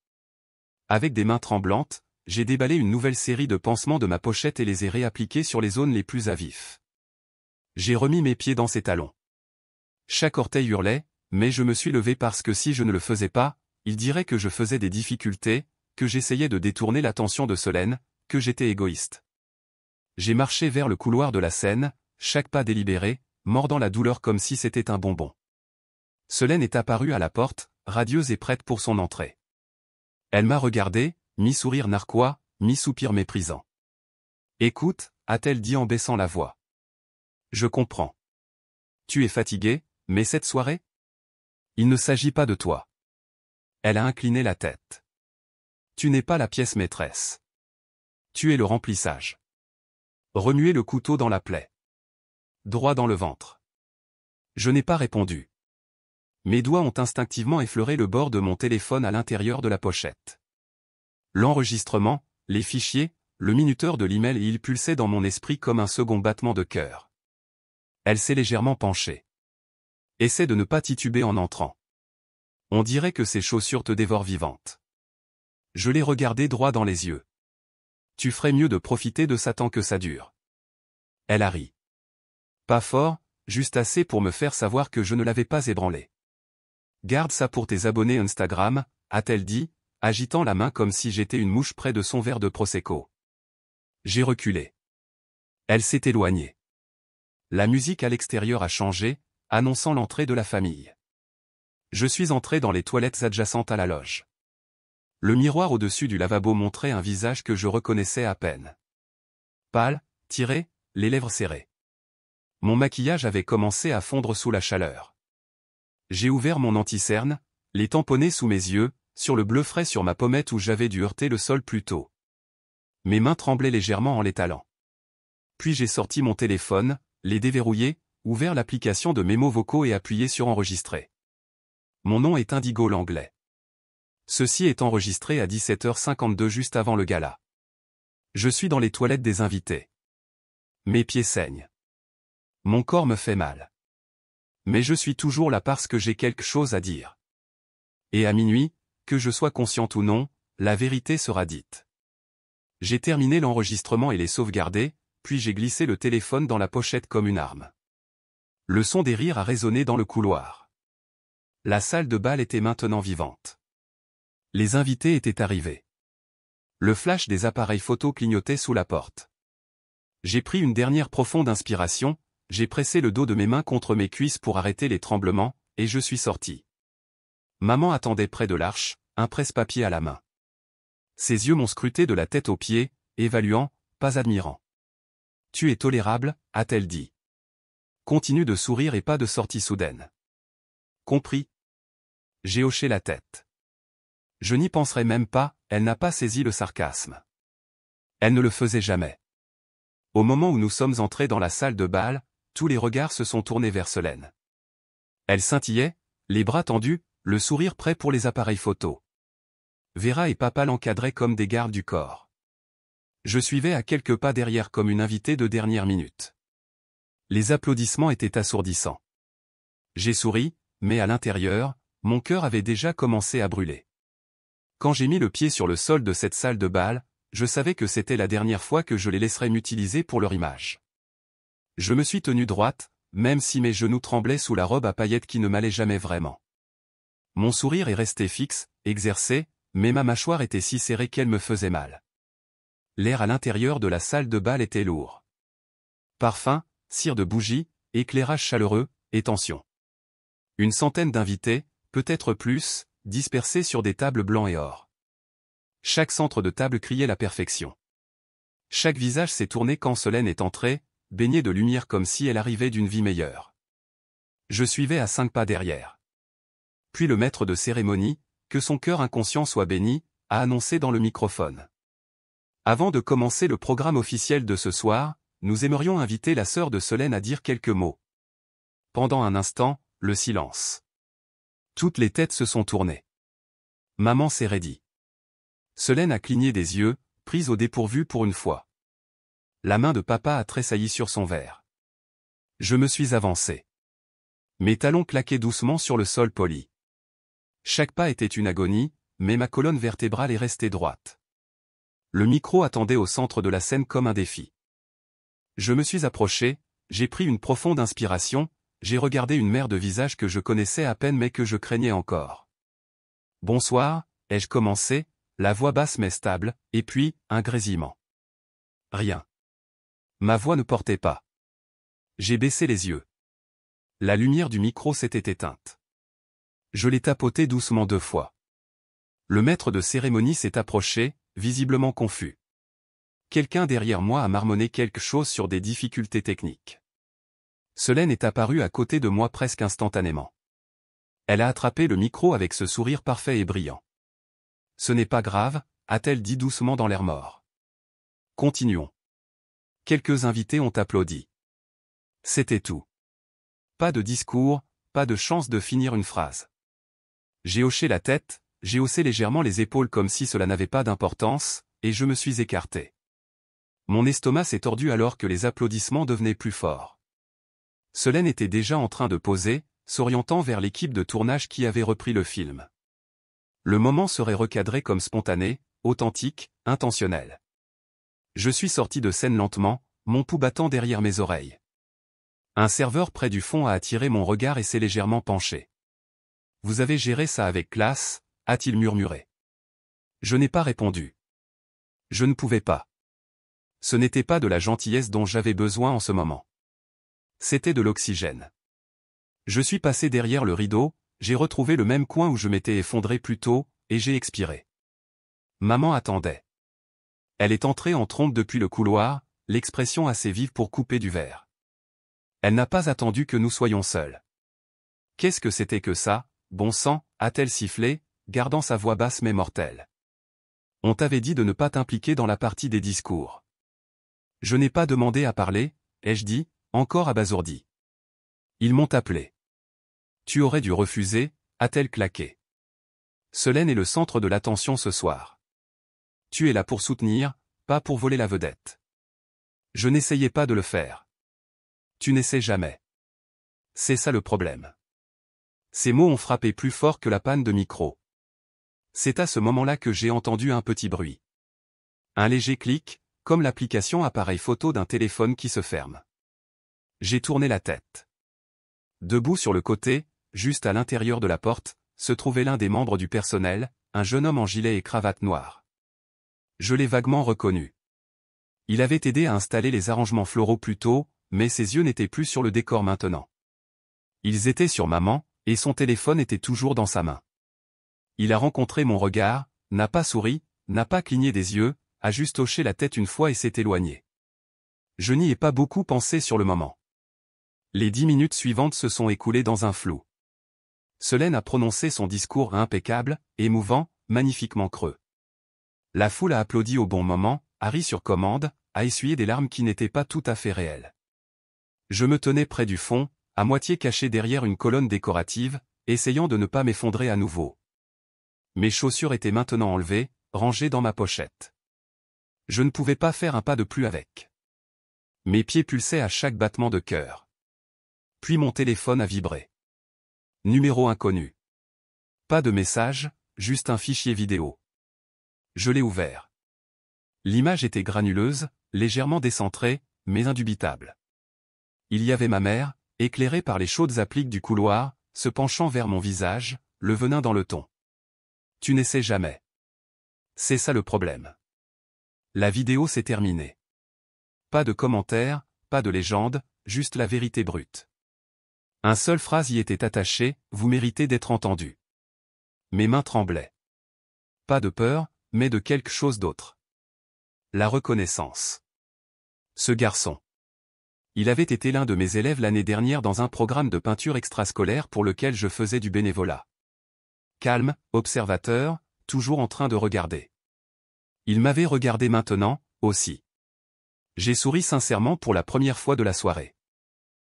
Avec des mains tremblantes, j'ai déballé une nouvelle série de pansements de ma pochette et les ai réappliqués sur les zones les plus à vif. J'ai remis mes pieds dans ses talons. Chaque orteil hurlait, mais je me suis levé parce que si je ne le faisais pas, il dirait que je faisais des difficultés, que j'essayais de détourner l'attention de Solène, que j'étais égoïste. J'ai marché vers le couloir de la scène, chaque pas délibéré, mordant la douleur comme si c'était un bonbon. Solène est apparue à la porte, radieuse et prête pour son entrée. Elle m'a regardé, mi-sourire narquois, mi-soupir méprisant. « Écoute » a-t-elle dit en baissant la voix. « Je comprends. Tu es fatigué, mais cette soirée ? Il ne s'agit pas de toi. » Elle a incliné la tête. « Tu n'es pas la pièce maîtresse. Tu es le remplissage. » Remuer le couteau dans la plaie. Droit dans le ventre. Je n'ai pas répondu. Mes doigts ont instinctivement effleuré le bord de mon téléphone à l'intérieur de la pochette. L'enregistrement, les fichiers, le minuteur de l'email et il pulsait dans mon esprit comme un second battement de cœur. Elle s'est légèrement penchée. Essaie de ne pas tituber en entrant. On dirait que ces chaussures te dévorent vivante. Je l'ai regardée droit dans les yeux. Tu ferais mieux de profiter de ça tant que ça dure. Elle a ri. Pas fort, juste assez pour me faire savoir que je ne l'avais pas ébranlée. Garde ça pour tes abonnés Instagram, a-t-elle dit, agitant la main comme si j'étais une mouche près de son verre de Prosecco. J'ai reculé. Elle s'est éloignée. La musique à l'extérieur a changé, annonçant l'entrée de la famille. Je suis entré dans les toilettes adjacentes à la loge. Le miroir au-dessus du lavabo montrait un visage que je reconnaissais à peine. Pâle, tiré, les lèvres serrées. Mon maquillage avait commencé à fondre sous la chaleur. J'ai ouvert mon anti-cerne, les tamponnés sous mes yeux, sur le bleu frais sur ma pommette où j'avais dû heurter le sol plus tôt. Mes mains tremblaient légèrement en l'étalant. Puis j'ai sorti mon téléphone, les déverrouillé, ouvert l'application de mémos vocaux et appuyé sur enregistrer. Mon nom est Indigo Langlais. Ceci est enregistré à 17h52 juste avant le gala. Je suis dans les toilettes des invités. Mes pieds saignent. Mon corps me fait mal. Mais je suis toujours là parce que j'ai quelque chose à dire. Et à minuit, que je sois consciente ou non, la vérité sera dite. J'ai terminé l'enregistrement et les sauvegardé, puis j'ai glissé le téléphone dans la pochette comme une arme. Le son des rires a résonné dans le couloir. La salle de bal était maintenant vivante. Les invités étaient arrivés. Le flash des appareils photo clignotait sous la porte. J'ai pris une dernière profonde inspiration, j'ai pressé le dos de mes mains contre mes cuisses pour arrêter les tremblements, et je suis sorti. Maman attendait près de l'arche, un presse-papier à la main. Ses yeux m'ont scruté de la tête aux pieds, évaluant, pas admirant. « Tu es tolérable » a-t-elle dit. Continue de sourire et pas de sortie soudaine. Compris. J'ai hoché la tête. Je n'y penserai même pas, elle n'a pas saisi le sarcasme. Elle ne le faisait jamais. Au moment où nous sommes entrés dans la salle de bal, tous les regards se sont tournés vers Solène. Elle scintillait, les bras tendus, le sourire prêt pour les appareils photo. Vera et papa l'encadraient comme des gardes du corps. Je suivais à quelques pas derrière comme une invitée de dernière minute. Les applaudissements étaient assourdissants. J'ai souri, mais à l'intérieur, mon cœur avait déjà commencé à brûler. Quand j'ai mis le pied sur le sol de cette salle de bal, je savais que c'était la dernière fois que je les laisserais m'utiliser pour leur image. Je me suis tenu droite, même si mes genoux tremblaient sous la robe à paillettes qui ne m'allait jamais vraiment. Mon sourire est resté fixe, exercé, mais ma mâchoire était si serrée qu'elle me faisait mal. L'air à l'intérieur de la salle de bal était lourd. Parfum, cire de bougie, éclairage chaleureux, et tension. Une centaine d'invités, peut-être plus, dispersés sur des tables blancs et or. Chaque centre de table criait la perfection. Chaque visage s'est tourné quand Solène est entrée, baignée de lumière comme si elle arrivait d'une vie meilleure. Je suivais à 5 pas derrière. Puis le maître de cérémonie, que son cœur inconscient soit béni, a annoncé dans le microphone. Avant de commencer le programme officiel de ce soir, nous aimerions inviter la sœur de Solène à dire quelques mots. Pendant un instant, le silence. Toutes les têtes se sont tournées. Maman s'est raidie. Solène a cligné des yeux, prise au dépourvu pour une fois. La main de papa a tressailli sur son verre. Je me suis avancé. Mes talons claquaient doucement sur le sol poli. Chaque pas était une agonie, mais ma colonne vertébrale est restée droite. Le micro attendait au centre de la scène comme un défi. Je me suis approché, j'ai pris une profonde inspiration, j'ai regardé une mer de visages que je connaissais à peine mais que je craignais encore. Bonsoir, ai-je commencé, la voix basse mais stable, et puis, un grésillement. Rien. Ma voix ne portait pas. J'ai baissé les yeux. La lumière du micro s'était éteinte. Je l'ai tapoté doucement 2 fois. Le maître de cérémonie s'est approché, visiblement confus. Quelqu'un derrière moi a marmonné quelque chose sur des difficultés techniques. Solène est apparue à côté de moi presque instantanément. Elle a attrapé le micro avec ce sourire parfait et brillant. Ce n'est pas grave, a-t-elle dit doucement dans l'air mort. Continuons. Quelques invités ont applaudi. C'était tout. Pas de discours, pas de chance de finir une phrase. J'ai hoché la tête, j'ai haussé légèrement les épaules comme si cela n'avait pas d'importance, et je me suis écarté. Mon estomac s'est tordu alors que les applaudissements devenaient plus forts. Solène était déjà en train de poser, s'orientant vers l'équipe de tournage qui avait repris le film. Le moment serait recadré comme spontané, authentique, intentionnel. Je suis sorti de scène lentement, mon pouls battant derrière mes oreilles. Un serveur près du fond a attiré mon regard et s'est légèrement penché. « Vous avez géré ça avec classe » a-t-il murmuré. Je n'ai pas répondu. Je ne pouvais pas. Ce n'était pas de la gentillesse dont j'avais besoin en ce moment. C'était de l'oxygène. Je suis passé derrière le rideau, j'ai retrouvé le même coin où je m'étais effondré plus tôt, et j'ai expiré. Maman attendait. Elle est entrée en trompe depuis le couloir, l'expression assez vive pour couper du verre. Elle n'a pas attendu que nous soyons seuls. Qu'est-ce que c'était que ça, bon sang, a-t-elle sifflé, gardant sa voix basse mais mortelle. On t'avait dit de ne pas t'impliquer dans la partie des discours. Je n'ai pas demandé à parler, ai-je dit, encore abasourdi. Ils m'ont appelé. Tu aurais dû refuser, a-t-elle claqué. Solène est le centre de l'attention ce soir. Tu es là pour soutenir, pas pour voler la vedette. Je n'essayais pas de le faire. Tu n'essaies jamais. C'est ça le problème. Ces mots ont frappé plus fort que la panne de micro. C'est à ce moment-là que j'ai entendu un petit bruit. Un léger clic, comme l'application appareil photo d'un téléphone qui se ferme. J'ai tourné la tête. Debout sur le côté, juste à l'intérieur de la porte, se trouvait l'un des membres du personnel, un jeune homme en gilet et cravate noire. Je l'ai vaguement reconnu. Il avait aidé à installer les arrangements floraux plus tôt, mais ses yeux n'étaient plus sur le décor maintenant. Ils étaient sur maman, et son téléphone était toujours dans sa main. Il a rencontré mon regard, n'a pas souri, n'a pas cligné des yeux, a juste hoché la tête une fois et s'est éloigné. Je n'y ai pas beaucoup pensé sur le moment. Les 10 minutes suivantes se sont écoulées dans un flou. Solène a prononcé son discours impeccable, émouvant, magnifiquement creux. La foule a applaudi au bon moment, a ri sur commande, a essuyé des larmes qui n'étaient pas tout à fait réelles. Je me tenais près du fond, à moitié caché derrière une colonne décorative, essayant de ne pas m'effondrer à nouveau. Mes chaussures étaient maintenant enlevées, rangées dans ma pochette. Je ne pouvais pas faire un pas de plus avec. Mes pieds pulsaient à chaque battement de cœur. Puis mon téléphone a vibré. Numéro inconnu. Pas de message, juste un fichier vidéo. Je l'ai ouvert. L'image était granuleuse, légèrement décentrée, mais indubitable. Il y avait ma mère, éclairée par les chaudes appliques du couloir, se penchant vers mon visage, le venin dans le ton. Tu n'essaies jamais. C'est ça le problème. La vidéo s'est terminée. Pas de commentaires, pas de légende, juste la vérité brute. Un seule phrase y était attachée, vous méritez d'être entendu. Mes mains tremblaient. Pas de peur, mais de quelque chose d'autre. La reconnaissance. Ce garçon. Il avait été l'un de mes élèves l'année dernière dans un programme de peinture extrascolaire pour lequel je faisais du bénévolat. Calme, observateur, toujours en train de regarder. Il m'avait regardé maintenant, aussi. J'ai souri sincèrement pour la première fois de la soirée.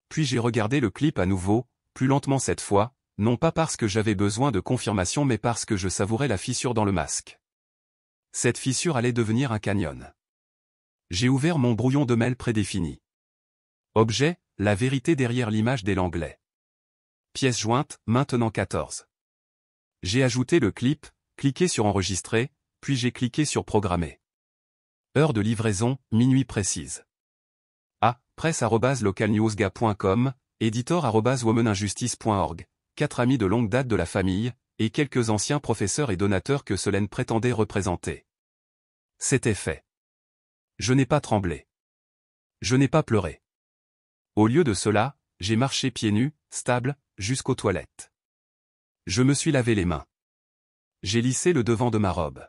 Puis j'ai regardé le clip à nouveau, plus lentement cette fois, non pas parce que j'avais besoin de confirmation mais parce que je savourais la fissure dans le masque. Cette fissure allait devenir un canyon. J'ai ouvert mon brouillon de mail prédéfini. Objet, la vérité derrière l'image des Langlais. Pièce jointe, maintenant 14. J'ai ajouté le clip, cliqué sur enregistrer, puis j'ai cliqué sur programmer. Heure de livraison, minuit précise. presse@localnewsga.com, editor@womaninjustice.org, 4 amis de longue date de la famille, et quelques anciens professeurs et donateurs que Solène prétendait représenter. C'était fait. Je n'ai pas tremblé. Je n'ai pas pleuré. Au lieu de cela, j'ai marché pieds nus, stable, jusqu'aux toilettes. Je me suis lavé les mains. J'ai lissé le devant de ma robe.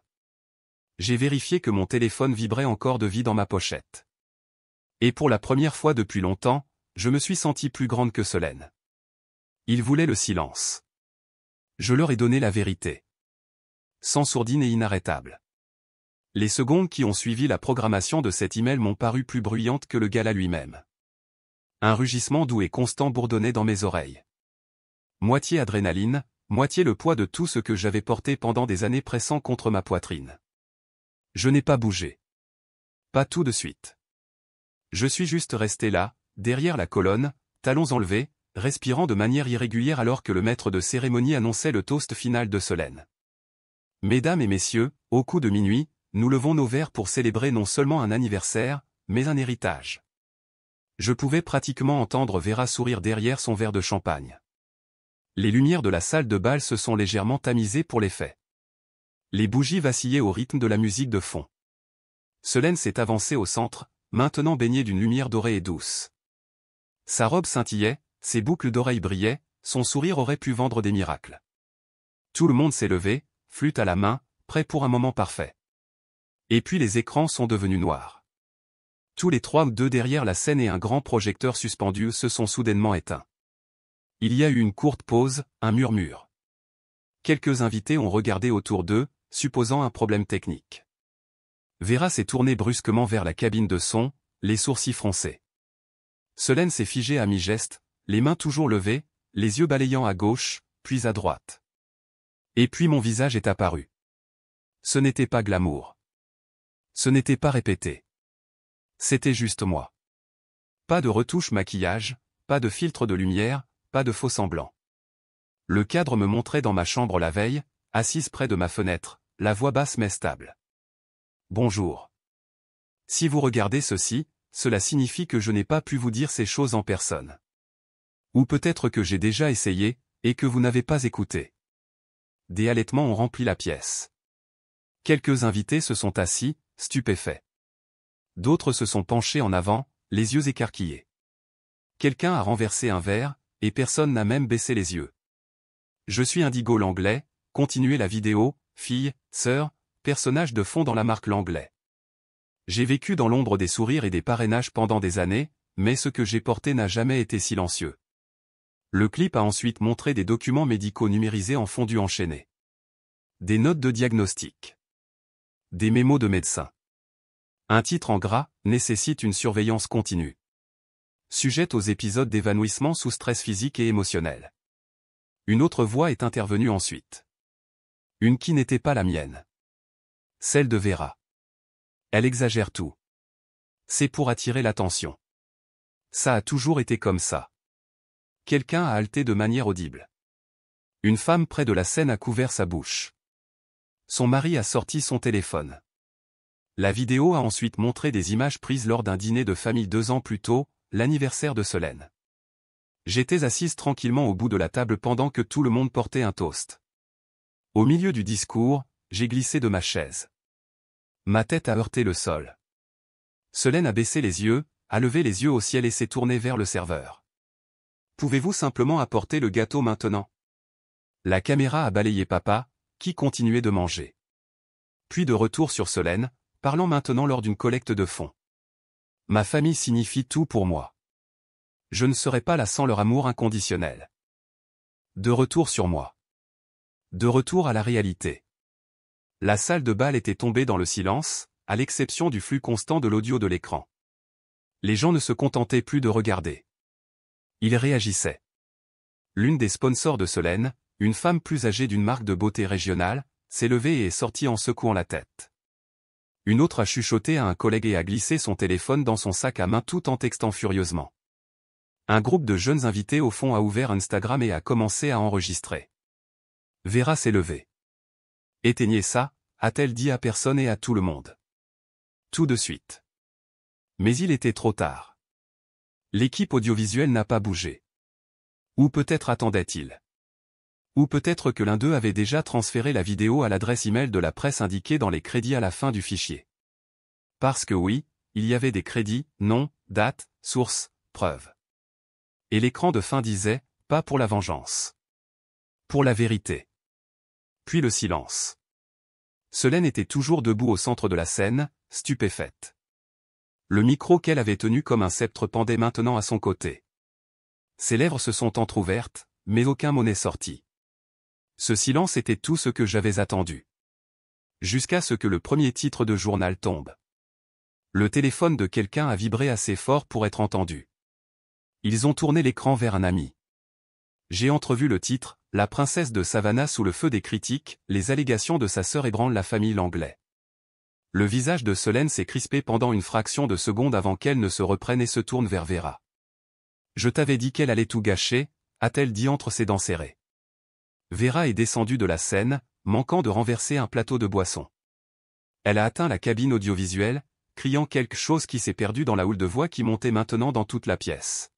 J'ai vérifié que mon téléphone vibrait encore de vie dans ma pochette. Et pour la première fois depuis longtemps, je me suis senti plus grande que Solène. Ils voulaient le silence. Je leur ai donné la vérité. Sans sourdine et inarrêtable. Les secondes qui ont suivi la programmation de cet email m'ont paru plus bruyantes que le gala lui-même. Un rugissement doux et constant bourdonnait dans mes oreilles. Moitié adrénaline, moitié le poids de tout ce que j'avais porté pendant des années pressant contre ma poitrine. Je n'ai pas bougé. Pas tout de suite. Je suis juste resté là, derrière la colonne, talons enlevés, respirant de manière irrégulière alors que le maître de cérémonie annonçait le toast final de Solène. Mesdames et messieurs, au coup de minuit, nous levons nos verres pour célébrer non seulement un anniversaire, mais un héritage. Je pouvais pratiquement entendre Vera sourire derrière son verre de champagne. Les lumières de la salle de bal se sont légèrement tamisées pour l'effet. Les bougies vacillaient au rythme de la musique de fond. Solène s'est avancée au centre, maintenant baignée d'une lumière dorée et douce. Sa robe scintillait, ses boucles d'oreilles brillaient, son sourire aurait pu vendre des miracles. Tout le monde s'est levé, flûte à la main, prêt pour un moment parfait. Et puis les écrans sont devenus noirs. Tous les 3 ou 2 derrière la scène et un grand projecteur suspendu se sont soudainement éteints. Il y a eu une courte pause, un murmure. Quelques invités ont regardé autour d'eux, supposant un problème technique. Vera s'est tournée brusquement vers la cabine de son, les sourcils froncés. Solène s'est figée à mi-geste, les mains toujours levées, les yeux balayant à gauche, puis à droite. Et puis mon visage est apparu. Ce n'était pas glamour. Ce n'était pas répété. C'était juste moi. Pas de retouche maquillage, pas de filtre de lumière, pas de faux semblant. Le cadre me montrait dans ma chambre la veille, assise près de ma fenêtre, la voix basse mais stable. Bonjour. Si vous regardez ceci, cela signifie que je n'ai pas pu vous dire ces choses en personne. Ou peut-être que j'ai déjà essayé, et que vous n'avez pas écouté. Des halètements ont rempli la pièce. Quelques invités se sont assis, stupéfaits. D'autres se sont penchés en avant, les yeux écarquillés. Quelqu'un a renversé un verre, et personne n'a même baissé les yeux. Je suis Indigo Langlais, continuez la vidéo, fille, sœur, personnage de fond dans la marque Langlais. J'ai vécu dans l'ombre des sourires et des parrainages pendant des années, mais ce que j'ai porté n'a jamais été silencieux. Le clip a ensuite montré des documents médicaux numérisés en fondu enchaîné. Des notes de diagnostic. Des mémos de médecins. Un titre en gras nécessite une surveillance continue. Sujette aux épisodes d'évanouissement sous stress physique et émotionnel. Une autre voix est intervenue ensuite. Une qui n'était pas la mienne. Celle de Vera. Elle exagère tout. C'est pour attirer l'attention. Ça a toujours été comme ça. Quelqu'un a haleté de manière audible. Une femme près de la scène a couvert sa bouche. Son mari a sorti son téléphone. La vidéo a ensuite montré des images prises lors d'un dîner de famille 2 ans plus tôt, l'anniversaire de Solène. J'étais assise tranquillement au bout de la table pendant que tout le monde portait un toast. Au milieu du discours, j'ai glissé de ma chaise. Ma tête a heurté le sol. Solène a baissé les yeux, a levé les yeux au ciel et s'est tournée vers le serveur. Pouvez-vous simplement apporter le gâteau maintenant? La caméra a balayé papa, qui continuait de manger. Puis de retour sur Solène, parlant maintenant lors d'une collecte de fonds. Ma famille signifie tout pour moi. Je ne serais pas là sans leur amour inconditionnel. De retour sur moi. De retour à la réalité. La salle de bal était tombée dans le silence, à l'exception du flux constant de l'audio de l'écran. Les gens ne se contentaient plus de regarder. Ils réagissaient. L'une des sponsors de Solène, une femme plus âgée d'une marque de beauté régionale, s'est levée et est sortie en secouant la tête. Une autre a chuchoté à un collègue et a glissé son téléphone dans son sac à main tout en textant furieusement. Un groupe de jeunes invités au fond a ouvert Instagram et a commencé à enregistrer. Vera s'est levée. « Éteignez ça », a-t-elle dit à personne et à tout le monde. Tout de suite. Mais il était trop tard. L'équipe audiovisuelle n'a pas bougé. Ou peut-être attendait-il. Ou peut-être que l'un d'eux avait déjà transféré la vidéo à l'adresse email de la presse indiquée dans les crédits à la fin du fichier. Parce que oui, il y avait des crédits, nom, date, source, preuve. Et l'écran de fin disait, pas pour la vengeance. Pour la vérité. Puis le silence. Solène était toujours debout au centre de la scène, stupéfaite. Le micro qu'elle avait tenu comme un sceptre pendait maintenant à son côté. Ses lèvres se sont entr'ouvertes, mais aucun mot n'est sorti. Ce silence était tout ce que j'avais attendu. Jusqu'à ce que le premier titre de journal tombe. Le téléphone de quelqu'un a vibré assez fort pour être entendu. Ils ont tourné l'écran vers un ami. J'ai entrevu le titre, « La princesse de Savannah sous le feu des critiques, les allégations de sa sœur ébranlent la famille Langlais ». Le visage de Solène s'est crispé pendant une fraction de seconde avant qu'elle ne se reprenne et se tourne vers Vera. « Je t'avais dit qu'elle allait tout gâcher », a-t-elle dit entre ses dents serrées. Vera est descendue de la scène, manquant de renverser un plateau de boisson. Elle a atteint la cabine audiovisuelle, criant quelque chose qui s'est perdu dans la houle de voix qui montait maintenant dans toute la pièce.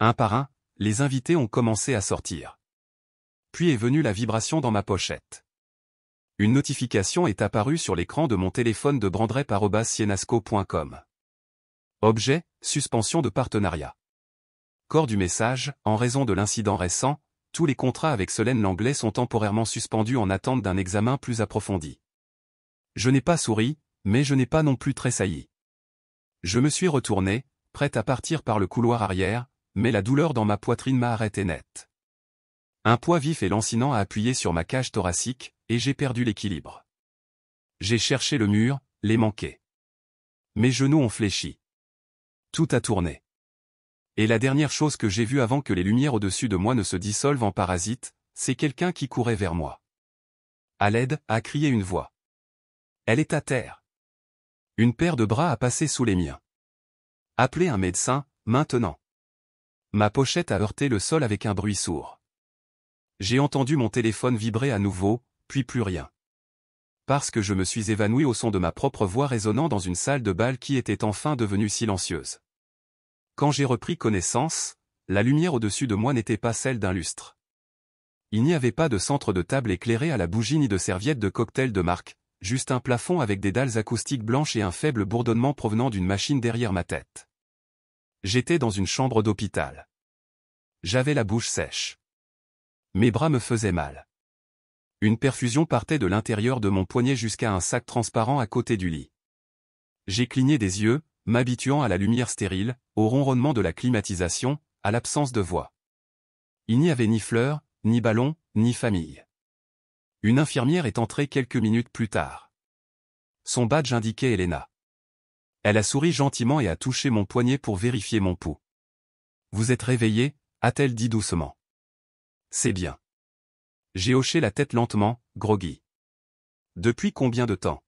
Un par un, les invités ont commencé à sortir. Puis est venue la vibration dans ma pochette. Une notification est apparue sur l'écran de mon téléphone de brandrep@sienasco.com. Objet, suspension de partenariat. Corps du message, en raison de l'incident récent, tous les contrats avec Solène Langlais sont temporairement suspendus en attente d'un examen plus approfondi. Je n'ai pas souri, mais je n'ai pas non plus tressailli. Je me suis retourné, prête à partir par le couloir arrière, mais la douleur dans ma poitrine m'a arrêté net. Un poids vif et lancinant a appuyé sur ma cage thoracique, et j'ai perdu l'équilibre. J'ai cherché le mur, l'ai manqué. Mes genoux ont fléchi. Tout a tourné. Et la dernière chose que j'ai vue avant que les lumières au-dessus de moi ne se dissolvent en parasites, c'est quelqu'un qui courait vers moi. « À l'aide » a crié une voix. Elle est à terre. Une paire de bras a passé sous les miens. Appelez un médecin, maintenant. Ma pochette a heurté le sol avec un bruit sourd. J'ai entendu mon téléphone vibrer à nouveau, puis plus rien. Parce que je me suis évanoui au son de ma propre voix résonnant dans une salle de bal qui était enfin devenue silencieuse. Quand j'ai repris connaissance, la lumière au-dessus de moi n'était pas celle d'un lustre. Il n'y avait pas de centre de table éclairé à la bougie ni de serviettes de cocktail de marque, juste un plafond avec des dalles acoustiques blanches et un faible bourdonnement provenant d'une machine derrière ma tête. J'étais dans une chambre d'hôpital. J'avais la bouche sèche. Mes bras me faisaient mal. Une perfusion partait de l'intérieur de mon poignet jusqu'à un sac transparent à côté du lit. J'ai cligné des yeux, m'habituant à la lumière stérile, au ronronnement de la climatisation, à l'absence de voix. Il n'y avait ni fleurs, ni ballons, ni famille. Une infirmière est entrée quelques minutes plus tard. Son badge indiquait Elena. Elle a souri gentiment et a touché mon poignet pour vérifier mon pouls. « Vous êtes réveillé ?» a-t-elle dit doucement. « C'est bien. » J'ai hoché la tête lentement, groggy. « Depuis combien de temps ?»«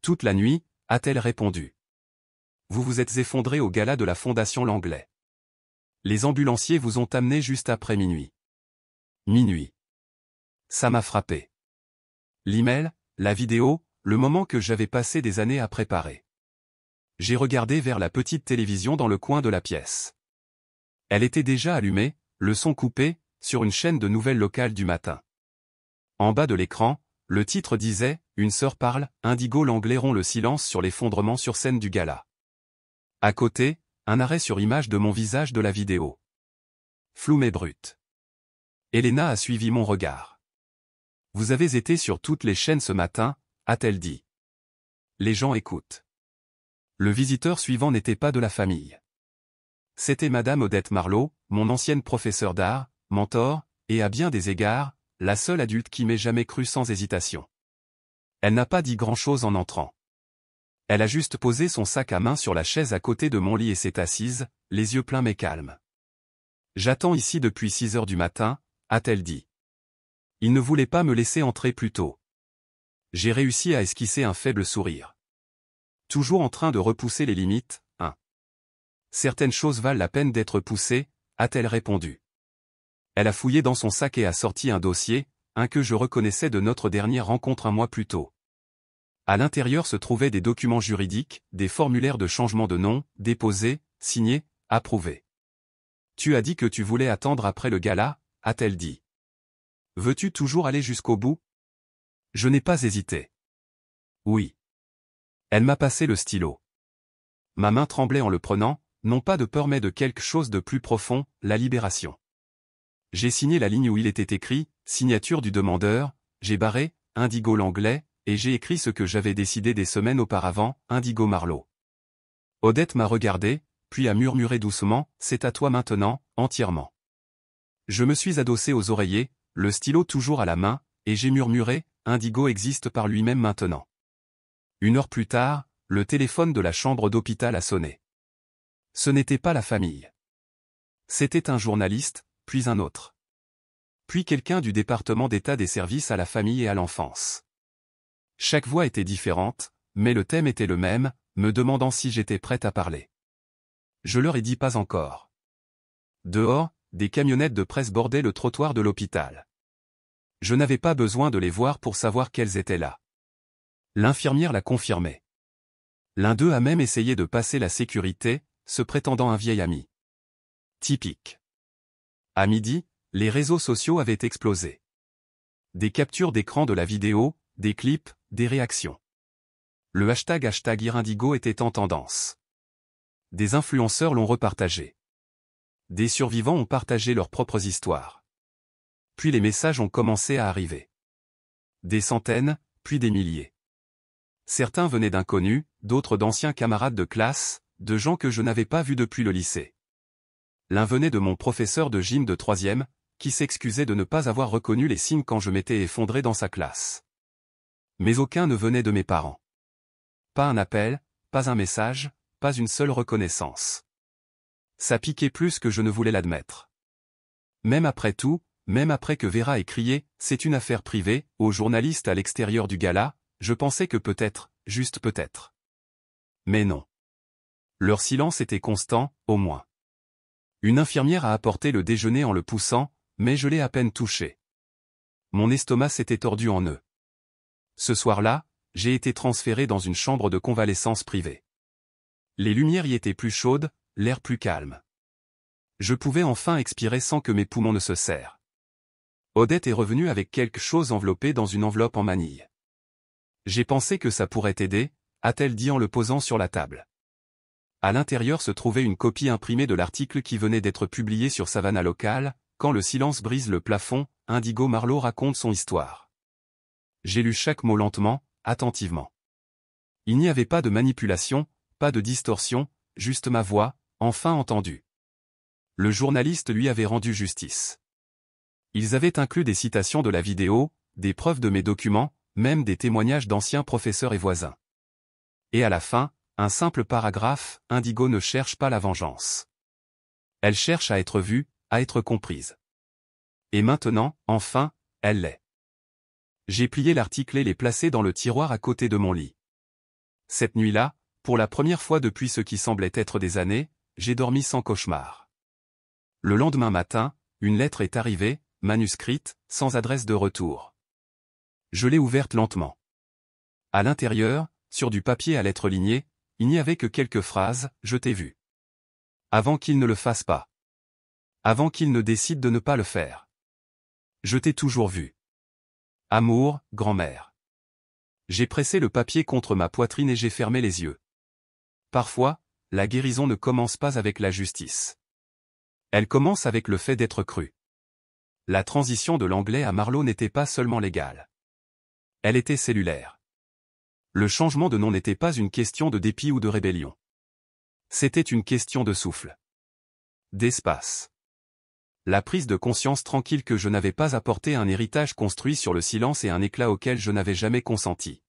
Toute la nuit » a-t-elle répondu. « Vous vous êtes effondré au gala de la Fondation Langlais. Les ambulanciers vous ont amené juste après minuit. » Minuit. Ça m'a frappé. L'email, la vidéo, le moment que j'avais passé des années à préparer. J'ai regardé vers la petite télévision dans le coin de la pièce. Elle était déjà allumée, le son coupé, sur une chaîne de nouvelles locales du matin. En bas de l'écran, le titre disait « Une sœur parle, Indigo Langlais rompt le silence sur l'effondrement sur scène du gala ». À côté, un arrêt sur image de mon visage de la vidéo. Flou mais brut. Elena a suivi mon regard. Vous avez été sur toutes les chaînes ce matin, a-t-elle dit. Les gens écoutent. Le visiteur suivant n'était pas de la famille. C'était Madame Odette Marleau, mon ancienne professeure d'art, mentor, et à bien des égards, la seule adulte qui m'ait jamais cru sans hésitation. Elle n'a pas dit grand-chose en entrant. Elle a juste posé son sac à main sur la chaise à côté de mon lit et s'est assise, les yeux pleins mais calmes. J'attends ici depuis 6 heures du matin, a-t-elle dit. Il ne voulait pas me laisser entrer plus tôt. J'ai réussi à esquisser un faible sourire. Toujours en train de repousser les limites, hein. Certaines choses valent la peine d'être poussées, a-t-elle répondu. Elle a fouillé dans son sac et a sorti un dossier, un que je reconnaissais de notre dernière rencontre un mois plus tôt. À l'intérieur se trouvaient des documents juridiques, des formulaires de changement de nom, déposés, signés, approuvés. Tu as dit que tu voulais attendre après le gala, a-t-elle dit. Veux-tu toujours aller jusqu'au bout? Je n'ai pas hésité. Oui. Elle m'a passé le stylo. Ma main tremblait en le prenant, non pas de peur mais de quelque chose de plus profond, la libération. J'ai signé la ligne où il était écrit, signature du demandeur, j'ai barré, Indigo l'anglais, et j'ai écrit ce que j'avais décidé des semaines auparavant, Indigo Marleau. Odette m'a regardé, puis a murmuré doucement, c'est à toi maintenant, entièrement. Je me suis adossé aux oreillers, le stylo toujours à la main, et j'ai murmuré, Indigo existe par lui-même maintenant. 1 heure plus tard, le téléphone de la chambre d'hôpital a sonné. Ce n'était pas la famille. C'était un journaliste, puis un autre. Puis quelqu'un du département d'état des services à la famille et à l'enfance. Chaque voix était différente, mais le thème était le même, me demandant si j'étais prête à parler. Je leur ai dit pas encore. Dehors, des camionnettes de presse bordaient le trottoir de l'hôpital. Je n'avais pas besoin de les voir pour savoir qu'elles étaient là. L'infirmière l'a confirmé. L'un d'eux a même essayé de passer la sécurité, se prétendant un vieil ami. Typique. À midi, les réseaux sociaux avaient explosé. Des captures d'écran de la vidéo, des clips, des réactions. Le hashtag #Irindigo était en tendance. Des influenceurs l'ont repartagé. Des survivants ont partagé leurs propres histoires. Puis les messages ont commencé à arriver. Des centaines, puis des milliers. Certains venaient d'inconnus, d'autres d'anciens camarades de classe, de gens que je n'avais pas vus depuis le lycée. L'un venait de mon professeur de gym de 3e, qui s'excusait de ne pas avoir reconnu les signes quand je m'étais effondré dans sa classe. Mais aucun ne venait de mes parents. Pas un appel, pas un message, pas une seule reconnaissance. Ça piquait plus que je ne voulais l'admettre. Même après tout, même après que Vera ait crié « c'est une affaire privée » aux journalistes à l'extérieur du gala, je pensais que peut-être, juste peut-être. Mais non. Leur silence était constant, au moins. Une infirmière a apporté le déjeuner en le poussant, mais je l'ai à peine touché. Mon estomac s'était tordu en nœuds. Ce soir-là, j'ai été transféré dans une chambre de convalescence privée. Les lumières y étaient plus chaudes, l'air plus calme. Je pouvais enfin expirer sans que mes poumons ne se serrent. Odette est revenue avec quelque chose enveloppé dans une enveloppe en manille. J'ai pensé que ça pourrait t'aider, a-t-elle dit en le posant sur la table. À l'intérieur se trouvait une copie imprimée de l'article qui venait d'être publié sur Savannah Local, Quand le silence brise le plafond, Indigo Marleau raconte son histoire. J'ai lu chaque mot lentement, attentivement. Il n'y avait pas de manipulation, pas de distorsion, juste ma voix, enfin entendue. Le journaliste lui avait rendu justice. Ils avaient inclus des citations de la vidéo, des preuves de mes documents, même des témoignages d'anciens professeurs et voisins. Et à la fin, un simple paragraphe, Indigo ne cherche pas la vengeance. Elle cherche à être vue, à être comprise. Et maintenant, enfin, elle l'est. J'ai plié l'article et l'ai placé dans le tiroir à côté de mon lit. Cette nuit-là, pour la première fois depuis ce qui semblait être des années, j'ai dormi sans cauchemar. Le lendemain matin, une lettre est arrivée, manuscrite, sans adresse de retour. Je l'ai ouverte lentement. À l'intérieur, sur du papier à lettres lignées, il n'y avait que quelques phrases, je t'ai vu. Avant qu'il ne le fasse pas. Avant qu'il ne décide de ne pas le faire. Je t'ai toujours vu. Amour, grand-mère. J'ai pressé le papier contre ma poitrine et j'ai fermé les yeux. Parfois, la guérison ne commence pas avec la justice. Elle commence avec le fait d'être cru. La transition de l'anglais à Marlowe n'était pas seulement légale. Elle était cellulaire. Le changement de nom n'était pas une question de dépit ou de rébellion. C'était une question de souffle. D'espace. La prise de conscience tranquille que je n'avais pas apporté un héritage construit sur le silence et un éclat auquel je n'avais jamais consenti.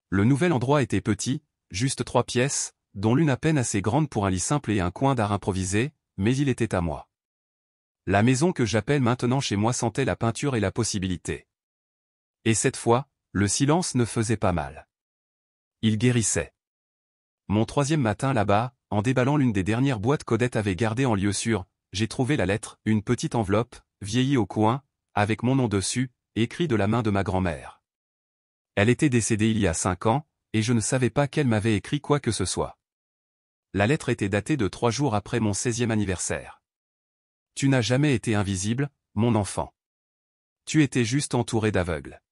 Le nouvel endroit était petit, juste 3 pièces, dont l'une à peine assez grande pour un lit simple et un coin d'art improvisé, mais il était à moi. La maison que j'appelle maintenant chez moi sentait la peinture et la possibilité. Et cette fois, le silence ne faisait pas mal. Il guérissait. Mon 3e matin là-bas, en déballant l'une des dernières boîtes qu'Odette avait gardées en lieu sûr, j'ai trouvé la lettre, une petite enveloppe, vieillie au coin, avec mon nom dessus, écrit de la main de ma grand-mère. Elle était décédée il y a 5 ans, et je ne savais pas qu'elle m'avait écrit quoi que ce soit. La lettre était datée de 3 jours après mon 16e anniversaire. Tu n'as jamais été invisible, mon enfant. Tu étais juste entouré d'aveugles.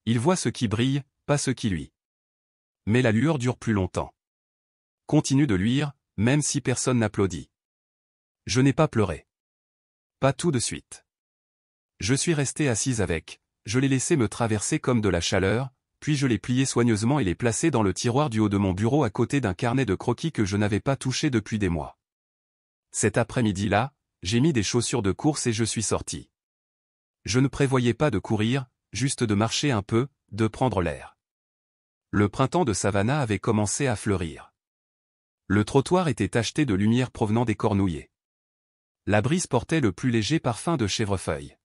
Il voit ce qui brille, pas ce qui luit. Mais la lueur dure plus longtemps. Continue de luire, même si personne n'applaudit. Je n'ai pas pleuré. Pas tout de suite. Je suis resté assise avec, je l'ai laissé me traverser comme de la chaleur, puis je l'ai plié soigneusement et l'ai placé dans le tiroir du haut de mon bureau à côté d'un carnet de croquis que je n'avais pas touché depuis des mois. Cet après-midi-là, j'ai mis des chaussures de course et je suis sorti. Je ne prévoyais pas de courir, juste de marcher un peu, de prendre l'air. Le printemps de Savannah avait commencé à fleurir. Le trottoir était tacheté de lumière provenant des cornouillers. La brise portait le plus léger parfum de chèvrefeuille.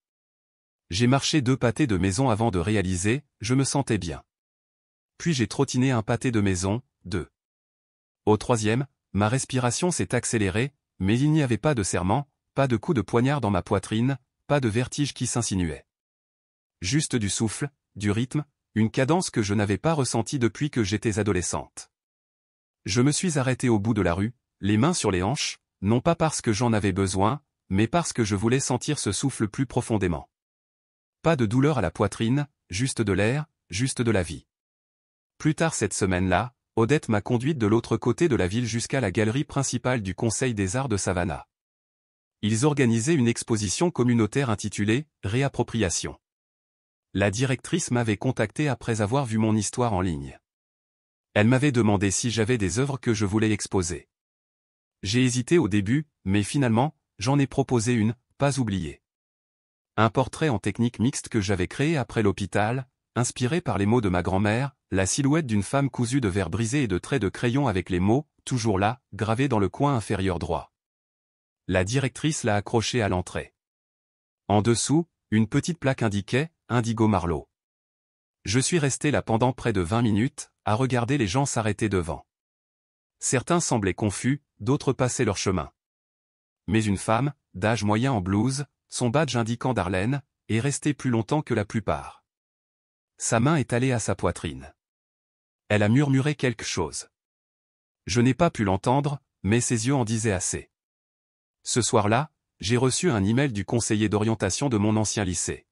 J'ai marché 2 pâtés de maison avant de réaliser, je me sentais bien. Puis j'ai trottiné un pâté de maison, 2. Au 3e, ma respiration s'est accélérée, mais il n'y avait pas de serrement, pas de coup de poignard dans ma poitrine, pas de vertige qui s'insinuait. Juste du souffle, du rythme, une cadence que je n'avais pas ressentie depuis que j'étais adolescente. Je me suis arrêté au bout de la rue, les mains sur les hanches, non pas parce que j'en avais besoin, mais parce que je voulais sentir ce souffle plus profondément. Pas de douleur à la poitrine, juste de l'air, juste de la vie. Plus tard cette semaine-là, Odette m'a conduite de l'autre côté de la ville jusqu'à la galerie principale du Conseil des Arts de Savannah. Ils organisaient une exposition communautaire intitulée « Réappropriation ». La directrice m'avait contacté après avoir vu mon histoire en ligne. Elle m'avait demandé si j'avais des œuvres que je voulais exposer. J'ai hésité au début, mais finalement, j'en ai proposé une, pas oubliée. Un portrait en technique mixte que j'avais créé après l'hôpital, inspiré par les mots de ma grand-mère, la silhouette d'une femme cousue de verre brisé et de traits de crayon avec les mots, toujours là, gravés dans le coin inférieur droit. La directrice l'a accroché à l'entrée. En dessous, une petite plaque indiquait « Indigo Marlowe ». Je suis resté là pendant près de 20 minutes, à regarder les gens s'arrêter devant. Certains semblaient confus, d'autres passaient leur chemin. Mais une femme, d'âge moyen en blouse, son badge indiquant Darlene, est restée plus longtemps que la plupart. Sa main est allée à sa poitrine. Elle a murmuré quelque chose. Je n'ai pas pu l'entendre, mais ses yeux en disaient assez. Ce soir-là, j'ai reçu un email du conseiller d'orientation de mon ancien lycée.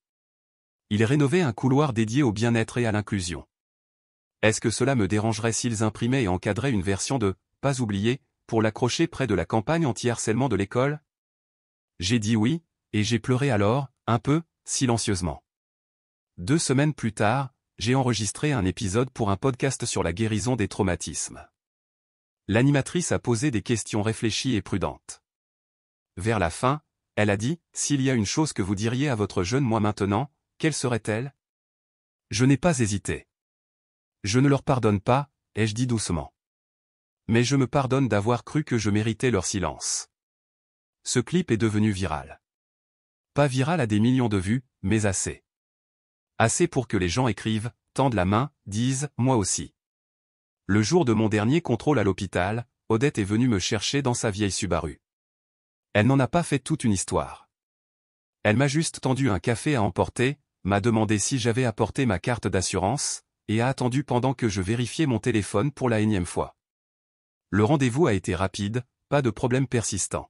Il rénovait un couloir dédié au bien-être et à l'inclusion. Est-ce que cela me dérangerait s'ils imprimaient et encadraient une version de « Pas oublié » pour l'accrocher près de la campagne anti-harcèlement de l'école? J'ai dit oui, et j'ai pleuré alors, un peu, silencieusement. 2 semaines plus tard, j'ai enregistré un épisode pour un podcast sur la guérison des traumatismes. L'animatrice a posé des questions réfléchies et prudentes. Vers la fin, elle a dit « S'il y a une chose que vous diriez à votre jeune moi maintenant, quelle serait-elle » Je n'ai pas hésité. Je ne leur pardonne pas, ai-je dit doucement. Mais je me pardonne d'avoir cru que je méritais leur silence. Ce clip est devenu viral. Pas viral à des millions de vues, mais assez. Assez pour que les gens écrivent, tendent la main, disent « Moi aussi ». Le jour de mon dernier contrôle à l'hôpital, Odette est venue me chercher dans sa vieille Subaru. Elle n'en a pas fait toute une histoire. Elle m'a juste tendu un café à emporter, m'a demandé si j'avais apporté ma carte d'assurance, et a attendu pendant que je vérifiais mon téléphone pour la énième fois. Le rendez-vous a été rapide, pas de problème persistant.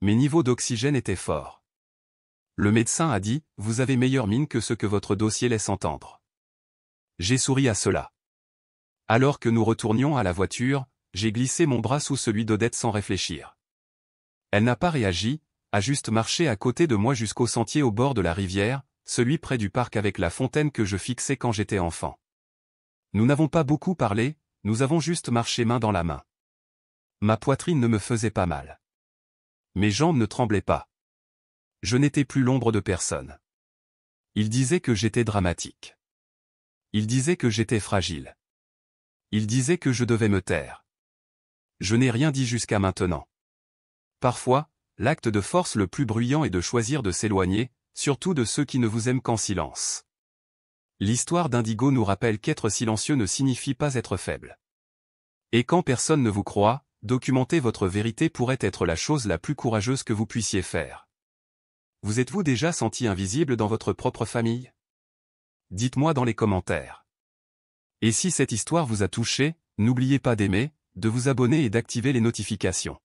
Mes niveaux d'oxygène étaient forts. Le médecin a dit « Vous avez meilleure mine que ce que votre dossier laisse entendre ». J'ai souri à cela. Alors que nous retournions à la voiture, j'ai glissé mon bras sous celui d'Odette sans réfléchir. Elle n'a pas réagi, a juste marché à côté de moi jusqu'au sentier au bord de la rivière, celui près du parc avec la fontaine que je fixais quand j'étais enfant. Nous n'avons pas beaucoup parlé, nous avons juste marché main dans la main. Ma poitrine ne me faisait pas mal. Mes jambes ne tremblaient pas. Je n'étais plus l'ombre de personne. Il disait que j'étais dramatique. Il disait que j'étais fragile. Il disait que je devais me taire. Je n'ai rien dit jusqu'à maintenant. Parfois, l'acte de force le plus bruyant est de choisir de s'éloigner, surtout de ceux qui ne vous aiment qu'en silence. L'histoire d'Indigo nous rappelle qu'être silencieux ne signifie pas être faible. Et quand personne ne vous croit, documenter votre vérité pourrait être la chose la plus courageuse que vous puissiez faire. Vous êtes-vous déjà senti invisible dans votre propre famille? Dites-moi dans les commentaires. Et si cette histoire vous a touché, n'oubliez pas d'aimer, de vous abonner et d'activer les notifications.